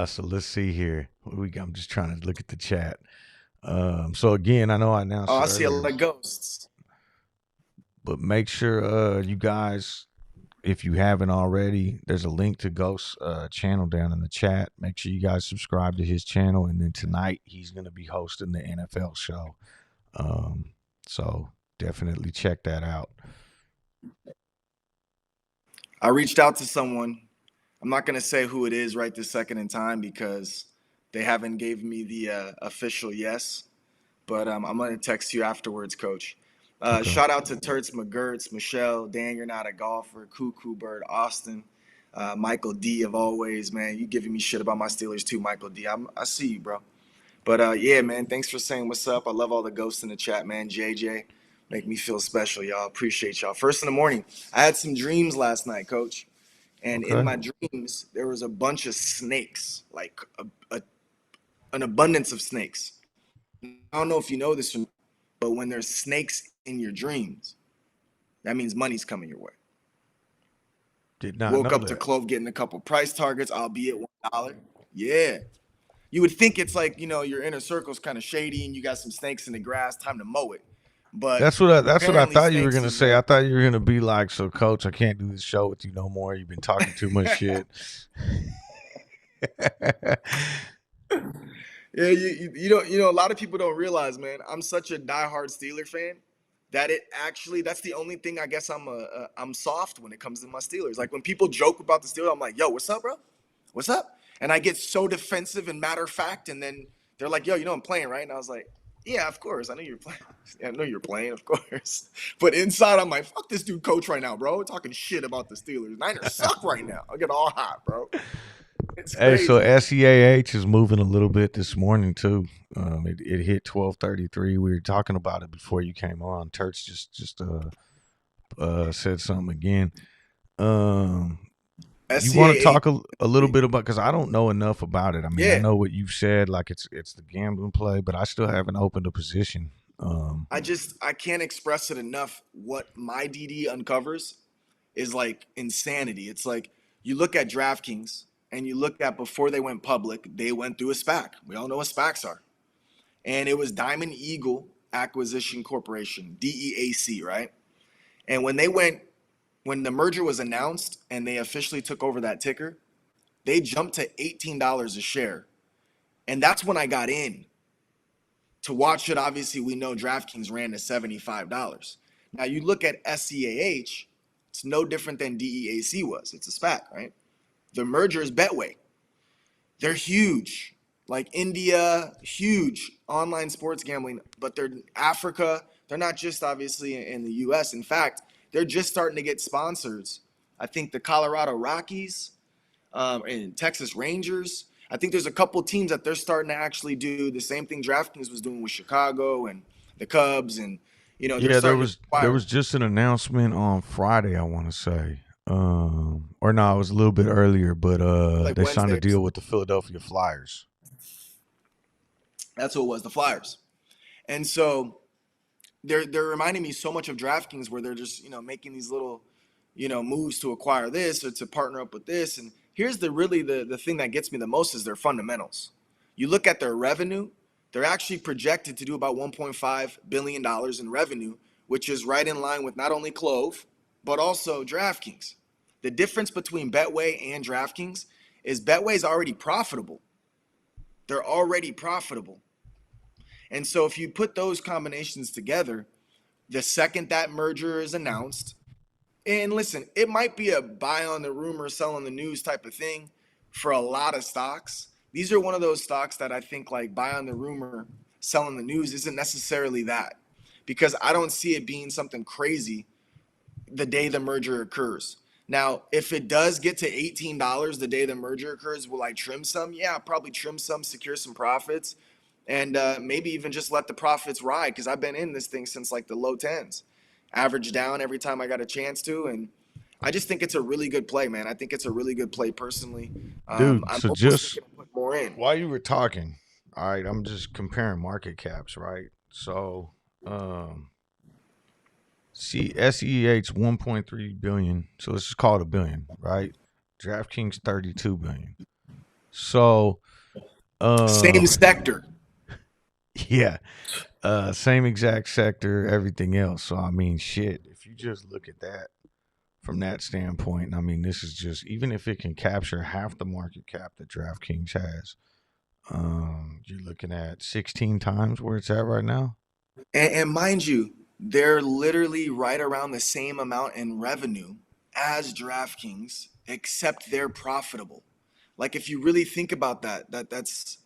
So let's see here. What we got? I'm just trying to look at the chat. So again, I know I Oh, announced I it see a earlier, lot of ghosts. but make sure you guys, if you haven't already, there's a link to Ghost's channel down in the chat. Make sure you guys subscribe to his channel, and then tonight he's going to be hosting the NFL show. So definitely check that out. I reached out to someone. I'm not gonna say who it is right this second in time because they haven't gave me the official yes. But I'm gonna text you afterwards, Coach. Okay. Shout out to Turts McGurts, Michelle, Dan, you're not a golfer, Cuckoo Bird, Austin, Michael D. Of always, man. You giving me shit about my Steelers too, Michael D. I see you, bro. But yeah, man. Thanks for saying what's up. I love all the ghosts in the chat, man. JJ, make me feel special, y'all. Appreciate y'all. First in the morning, I had some dreams last night, Coach. And in Okay. my dreams, there was a bunch of snakes, like an abundance of snakes. I don't know if you know this, but when there's snakes in your dreams, that means money's coming your way. Did not Woke know up to that. CLOV getting a couple price targets, albeit $1. Yeah. You would think it's like, your inner circle's kind of shady and you got some snakes in the grass, time to mow it. But That's what I apparently thought you were snakes gonna is say. I thought you were gonna be like, so coach, I can't do this show with you no more. You've been talking too much shit. Yeah, a lot of people don't realize, man. I'm such a diehard Steeler fan that that's the only thing I guess I'm soft when it comes to my Steelers. Like when people joke about the Steelers, I'm like, yo, what's up, bro? What's up? And I get so defensive and matter of fact, and then they're like, yo, I'm playing, right? And I was like, yeah, of course. I know you're playing. I know you're playing, of course. But inside, I'm like, fuck this dude coach right now, bro. We're talking shit about the Steelers. Niners suck right now. I get all hot, bro. It's Hey, so crazy. SCAH is moving a little bit this morning too. It hit 12:33. We were talking about it before you came on. Turks just said something again. Um, you want to SCAH. talk a little bit about, because I don't know enough about it. I mean, I Yeah. know what you've said, like it's the gambling play, but I still haven't opened a position. I can't express it enough. What my DD uncovers is like insanity. It's like you look at DraftKings and you look at before they went public, they went through a SPAC. We all know what SPACs are. And it was Diamond Eagle Acquisition Corporation, DEAC, right? And when the merger was announced and they officially took over that ticker, they jumped to $18 a share. And that's when I got in to watch it. Obviously, we know DraftKings ran to $75. Now you look at SCAH, it's no different than DEAC was. It's a SPAC, right? The merger is Betway. They're huge, like India, huge online sports gambling, but they're Africa. They're not just obviously in the US. In fact, they're just starting to get sponsors. I think the Colorado Rockies and Texas Rangers. I think there's a couple teams that they're starting to actually do the same thing DraftKings was doing with Chicago and the Cubs, and they're Yeah, there starting to was there acquire was just an announcement on Friday, I want to say. Or no, it was a little bit earlier, but like they signed a Wednesday. deal with the Philadelphia Flyers. That's what it was, the Flyers. And so they're reminding me so much of DraftKings, where they're just, making these little, moves to acquire this or to partner up with this. And here's the thing that gets me the most is their fundamentals. You look at their revenue, they're actually projected to do about $1.5 billion in revenue, which is right in line with not only CLOV, but also DraftKings. The difference between Betway and DraftKings is Betway is already profitable. They're already profitable. And so if you put those combinations together, the second that merger is announced, and listen, it might be a buy on the rumor, sell on the news type of thing for a lot of stocks. These are one of those stocks that I think, like, buy on the rumor, sell on the news isn't necessarily that, because I don't see it being something crazy the day the merger occurs. Now, if it does get to $18 the day the merger occurs, will I trim some? Yeah, I'll probably trim some, secure some profits, and maybe even just let the profits ride, because I've been in this thing since like the low tens, average down every time I got a chance to. And I just think it's a really good play, man. I think it's a really good play personally. Dude, I'm so almost just thinking to put more in. while you were talking, all right, I'm just comparing market caps, right? So, um, see, SEH 1.3 billion. So let's just call it a billion, right? DraftKings 32 billion. So, Same um, sector. yeah, same exact sector, everything else. So I mean, shit. If you just look at that from that standpoint, I mean, this is just, even if it can capture half the market cap that DraftKings has, you're looking at 16 times where it's at right now. And mind you, they're literally right around the same amount in revenue as DraftKings, except they're profitable. Like, if you really think about that's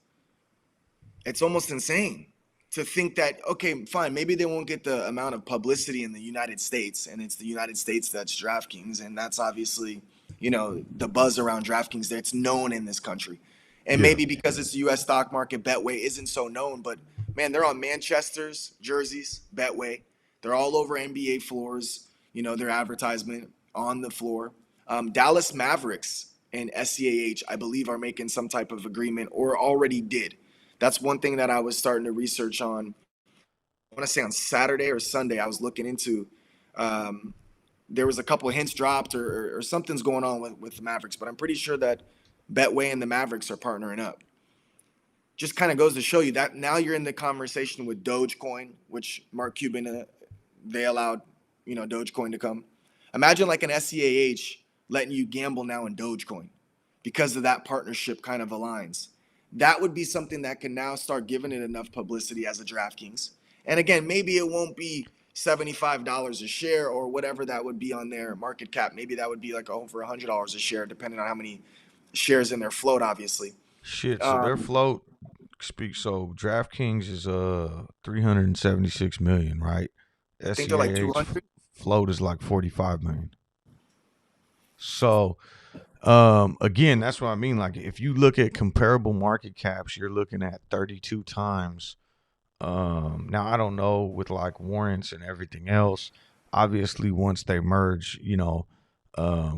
it's almost insane to think that, okay, fine, maybe they won't get the amount of publicity in the United States, and it's the United States that's DraftKings, and that's obviously, the buzz around DraftKings that's known in this country. And Yeah. maybe because it's the US stock market, Betway isn't so known, but man, they're on Manchester's jerseys, Betway. They're all over NBA floors, their advertisement on the floor. Dallas Mavericks and SCAH, I believe, are making some type of agreement or already did. That's one thing that I was starting to research on. I want to say on Saturday or Sunday, I was looking into. Um, there was a couple of hints dropped, or something's going on with the Mavericks, but I'm pretty sure that Betway and the Mavericks are partnering up. Just kind of goes to show you that now you're in the conversation with Dogecoin, which Mark Cuban, they allowed, Dogecoin to come. Imagine like an SCAH letting you gamble now in Dogecoin because of that partnership kind of aligns. That would be something that can now start giving it enough publicity as a DraftKings. And again, maybe it won't be $75 a share or whatever that would be on their market cap. Maybe that would be like over $100 a share, depending on how many shares in their float, obviously. Shit. So their Um, float speak. So DraftKings is 376 million, right? I think they're like SEAH 200. float is like 45 million. So again, that's what I mean. Like, if you look at comparable market caps, you're looking at 32 times. Now I don't know with like warrants and everything else. Obviously, once they merge,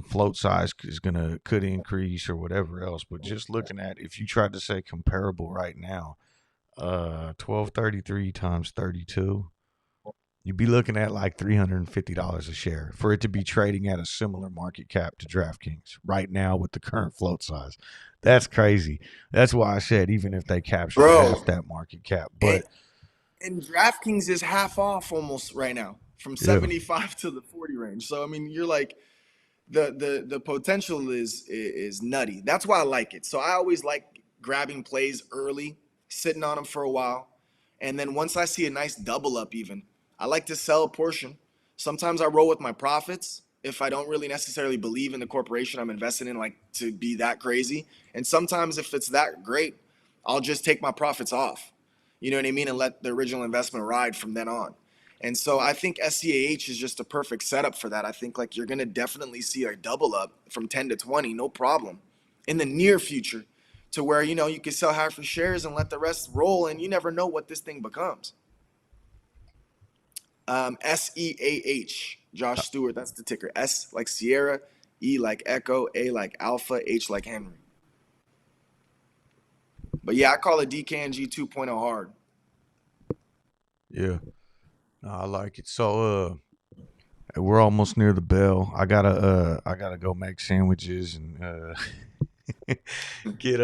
float size could increase or whatever else. But just looking at, if you tried to say comparable right now, 1233 times 32, you'd be looking at like $350 a share for it to be trading at a similar market cap to DraftKings right now with the current float size. That's crazy. That's why I said even if they captured half Bro, that market cap, and, but and DraftKings is half off almost right now, from yeah, 75 to the 40 range. So I mean, you're like, the potential is nutty. That's why I like it. So I always like grabbing plays early, sitting on them for a while, and then once I see a nice double up, even I like to sell a portion. Sometimes I roll with my profits if I don't really necessarily believe in the corporation I'm invested in, like, to be that crazy. And sometimes if it's that great, I'll just take my profits off. You know what I mean? And let the original investment ride from then on. And so I think SCAH is just a perfect setup for that. I think, like, you're going to definitely see a double up from 10 to 20, no problem, in the near future, to where, you can sell half your shares and let the rest roll, and you never know what this thing becomes. SEAH, uh, Josh Stewart, that's the ticker. S like Sierra, E like Echo, A like Alpha, H like Henry. But yeah, I call it DKNG 2.0 hard. yeah. I like it. So we're almost near the bell. I gotta go make sandwiches and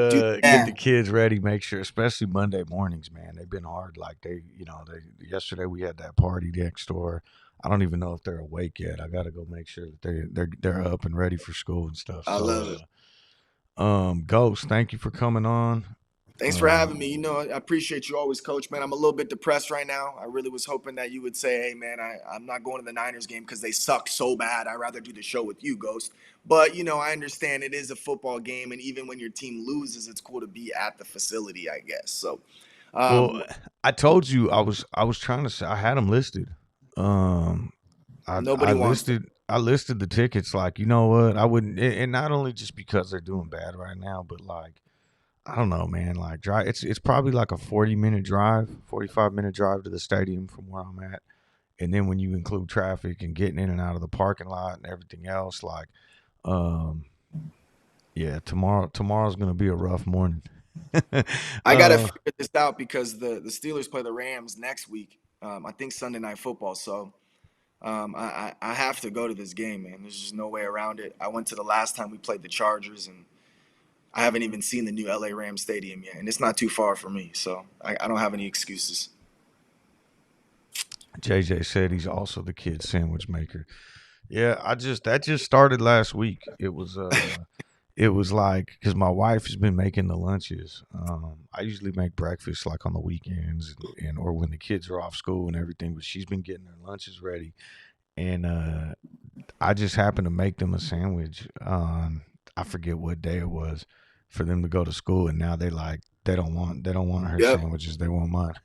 Do get the that. kids ready. Make sure, especially Monday mornings, man. They've been hard. Like they yesterday we had that party next door. I don't even know if they're awake yet. I gotta go make sure that they're up and ready for school and stuff. I love it. So Ghost, thank you for coming on. Thanks for Um, having me. I appreciate you always, Coach. Man, I'm a little bit depressed right now. I really was hoping that you would say, "Hey, man, I'm not going to the Niners game because they suck so bad. I'd rather do the show with you, Ghost." But I understand it is a football game, and even when your team loses, it's cool to be at the facility, I guess. So, well, um, I told you I was trying to say I had them listed. Um, I I nobody wants to. listed I listed the tickets. Like, you know what? I wouldn't, and not only just because they're doing bad right now, but like I don't know, man. Like drive, it's probably like a 40-minute drive, 45-minute drive to the stadium from where I'm at, and then when you include traffic and getting in and out of the parking lot and everything else, like, um, yeah, tomorrow's gonna be a rough morning. I gotta uh, figure this out because the Steelers play the Rams next week. I think Sunday Night Football. So I have to go to this game, man. There's just no way around it. I went to the last time we played the Chargers, and I haven't even seen the new LA Rams stadium yet, and it's not too far from me, so I don't have any excuses. JJ said he's also the kid sandwich maker. Yeah, that just started last week. It was like because my wife has been making the lunches. I usually make breakfast like on the weekends and or when the kids are off school and everything, but she's been getting their lunches ready, and I just happened to make them a sandwich on I forget what day it was for them to go to school, and now they don't want her Yep. sandwiches, they want mine.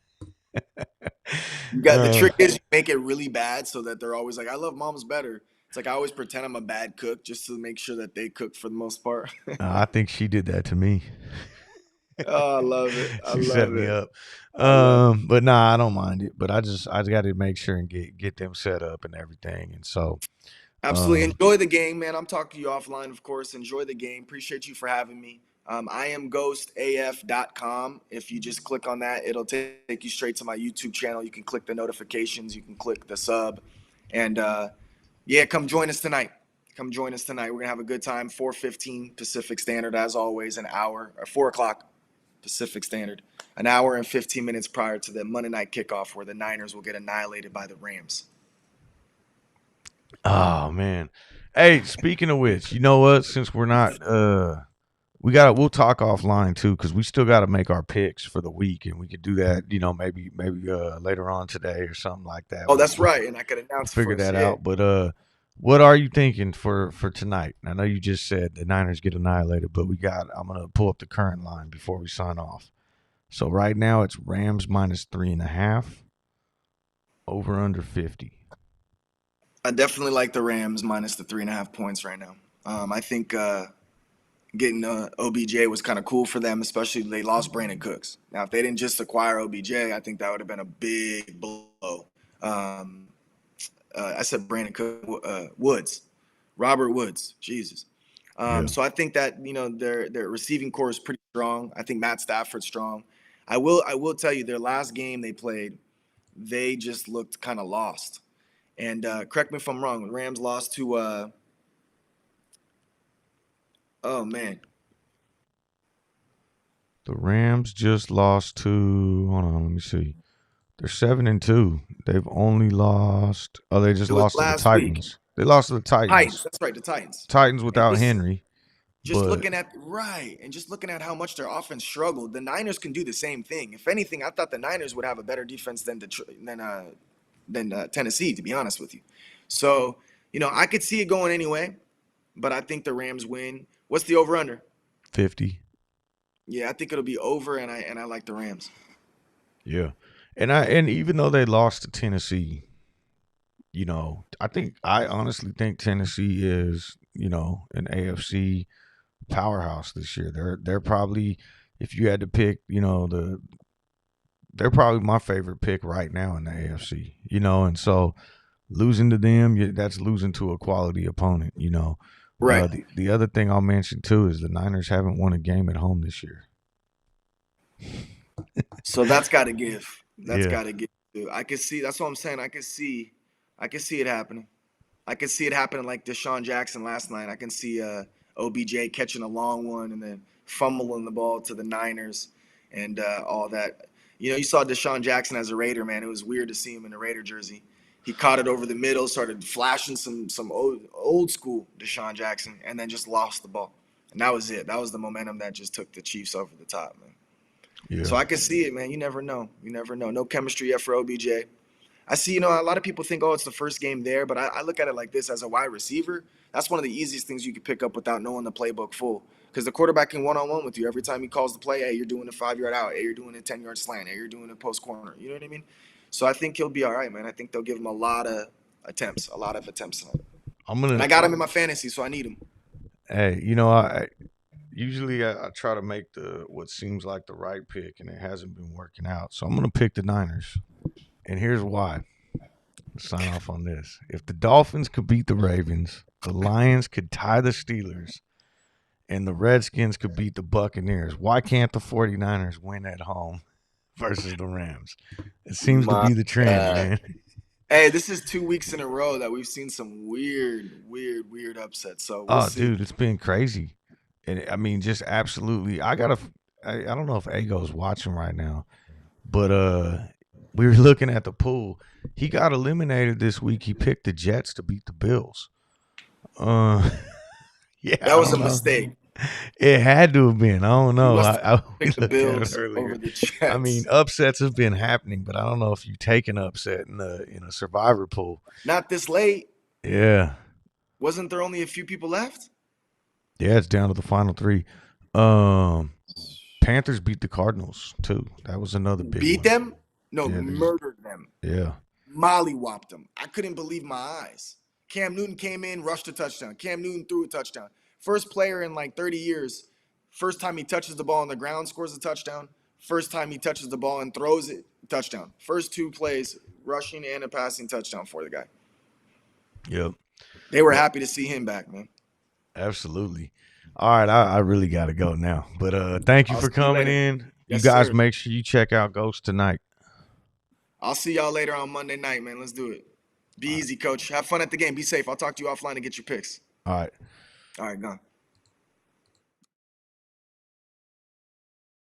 You got the uh, trick is you make it really bad so that they're always like, I love mom's better. It's like I always pretend I'm a bad cook just to make sure that they cook for the most part. I think she did that to me. Oh, I love it. I She set love me it. up. I love it. But nah, I don't mind it. But I just got to make sure and get them set up and everything. And so, Absolutely. um, Enjoy the game, man. I'm talking to you offline, of course. Enjoy the game. Appreciate you for having me. I am ghostaf.com. If you just click on that, it'll take you straight to my YouTube channel. You can click the notifications, you can click the sub. And yeah, come join us tonight. Come join us tonight. We're going to have a good time. 4:15 Pacific Standard, as always, an hour, or 4 o'clock Pacific Standard, an hour and 15 minutes prior to the Monday night kickoff where the Niners will get annihilated by the Rams. oh man, hey, speaking of which, you know what? Since we're not, we'll talk offline too because we still got to make our picks for the week, and we could do that. Maybe later on today or something like that. Oh, We'll that's we'll, right. And I could we'll announce it figure first. that Yeah. out. But what are you thinking for tonight? I know you just said the Niners get annihilated, but I'm gonna pull up the current line before we sign off. So right now it's Rams minus 3.5, over under 50. I definitely like the Rams minus the 3.5 points right now. I think getting OBJ was kind of cool for them, especially they lost Brandon Cooks. Now, if they didn't just acquire OBJ, I think that would have been a big blow. Um, I said Brandon Cook, Woods, Robert Woods, Jesus. Yeah. So I think that their receiving core is pretty strong. I think Matt Stafford's strong. I will tell you their last game they played, they just looked kind of lost. And correct me if I'm wrong. The Rams lost to oh man, The Rams just lost to, hold on, let me see. They're 7-2. They've only lost, they just it was lost to the last week. Titans. They lost to the Titans. Titans. That's right, the Titans. Titans And without just Henry, just but looking at right, and just looking at how much their offense struggled, the Niners can do the same thing. If anything, I thought the Niners would have a better defense than Tennessee, to be honest with you. So I could see it going anyway, but I think the Rams win. What's the over under? 50. Yeah, I think it'll be over, and I like the Rams. Yeah. And even though they lost to Tennessee, I honestly think Tennessee is, an AFC powerhouse this year. They're probably, if you had to pick, they're probably my favorite pick right now in the AFC. And so losing to them, that's losing to a quality opponent. Right. The other thing I'll mention too is the Niners haven't won a game at home this year. So that's got to give. That's Yeah. got to give. Dude, I can see. That's what I'm saying. I can see it happening. I can see it happening like Deshaun Jackson last night. I can see OBJ catching a long one and then fumbling the ball to the Niners and all that. You know, you saw Deshaun Jackson as a Raider, man. It was weird to see him in a Raider jersey. He caught it over the middle, started flashing some old school Deshaun Jackson, and then just lost the ball. And that was it. That was the momentum that just took the Chiefs over the top, man. So Yeah. I can see it, man. You never know. You never know. No chemistry yet for OBJ. I see, you know, a lot of people think, oh, it's the first game there, but I look at it like this as a wide receiver. That's one of the easiest things you can pick up without knowing the playbook full. Because the quarterback can one-on-one with you. Every time he calls the play, hey, you're doing a 5-yard out. Hey, you're doing a 10-yard slant. Hey, you're doing a post corner. You know what I mean? So I think he'll be all right, man. I think they'll give him a lot of attempts. I'm And gonna. I got him in my fantasy, so I need him. Hey, you know, I usually I try to make the what seems like the right pick, and it hasn't been working out. So I'm gonna pick the Niners, and here's why. Sign off on this. If the Dolphins could beat the Ravens, the Lions could tie the Steelers, and the Redskins could beat the Buccaneers, why can't the 49ers win at home versus the Rams? It seems to My be the trend, God. man. Hey, this is 2 weeks in a row that we've seen some weird upsets. So we'll Oh, see. dude, it's been crazy. And I mean, just absolutely. I don't know if Ago's watching right now, but we were looking at the pool. He got eliminated this week. He picked the Jets to beat the Bills. Uh, yeah, That I was a don't know. mistake. It had to have been. I don't You know. must have We picked the looked at it Bills over earlier. the I mean, Jets. upsets have been happening, but I don't know if you take an upset in a survivor pool. Not this late. Yeah, Wasn't there only a few people left? yeah, it's down to the final three. Um, Panthers beat the Cardinals too. That was another big Beat one. them? No, Yeah, there's murdered them. yeah, Mollywopped them. I couldn't believe my eyes. Cam Newton came in, rushed a touchdown. Cam Newton threw a touchdown. First player in like 30 years. First time he touches the ball on the ground, scores a touchdown. First time he touches the ball and throws it, touchdown. First two plays, rushing and a passing touchdown for the guy. yep. They were Well, happy to see him back, man. absolutely. All right, I really got to go now. But thank you I'll for see you coming later. in. You Yes, guys sir. make sure you check out Ghost tonight. I'll see y'all later on Monday night, man. Let's do it. Be All right. easy, coach. Have fun at the game. Be safe. I'll talk to you offline and get your picks. All right. All right, gone.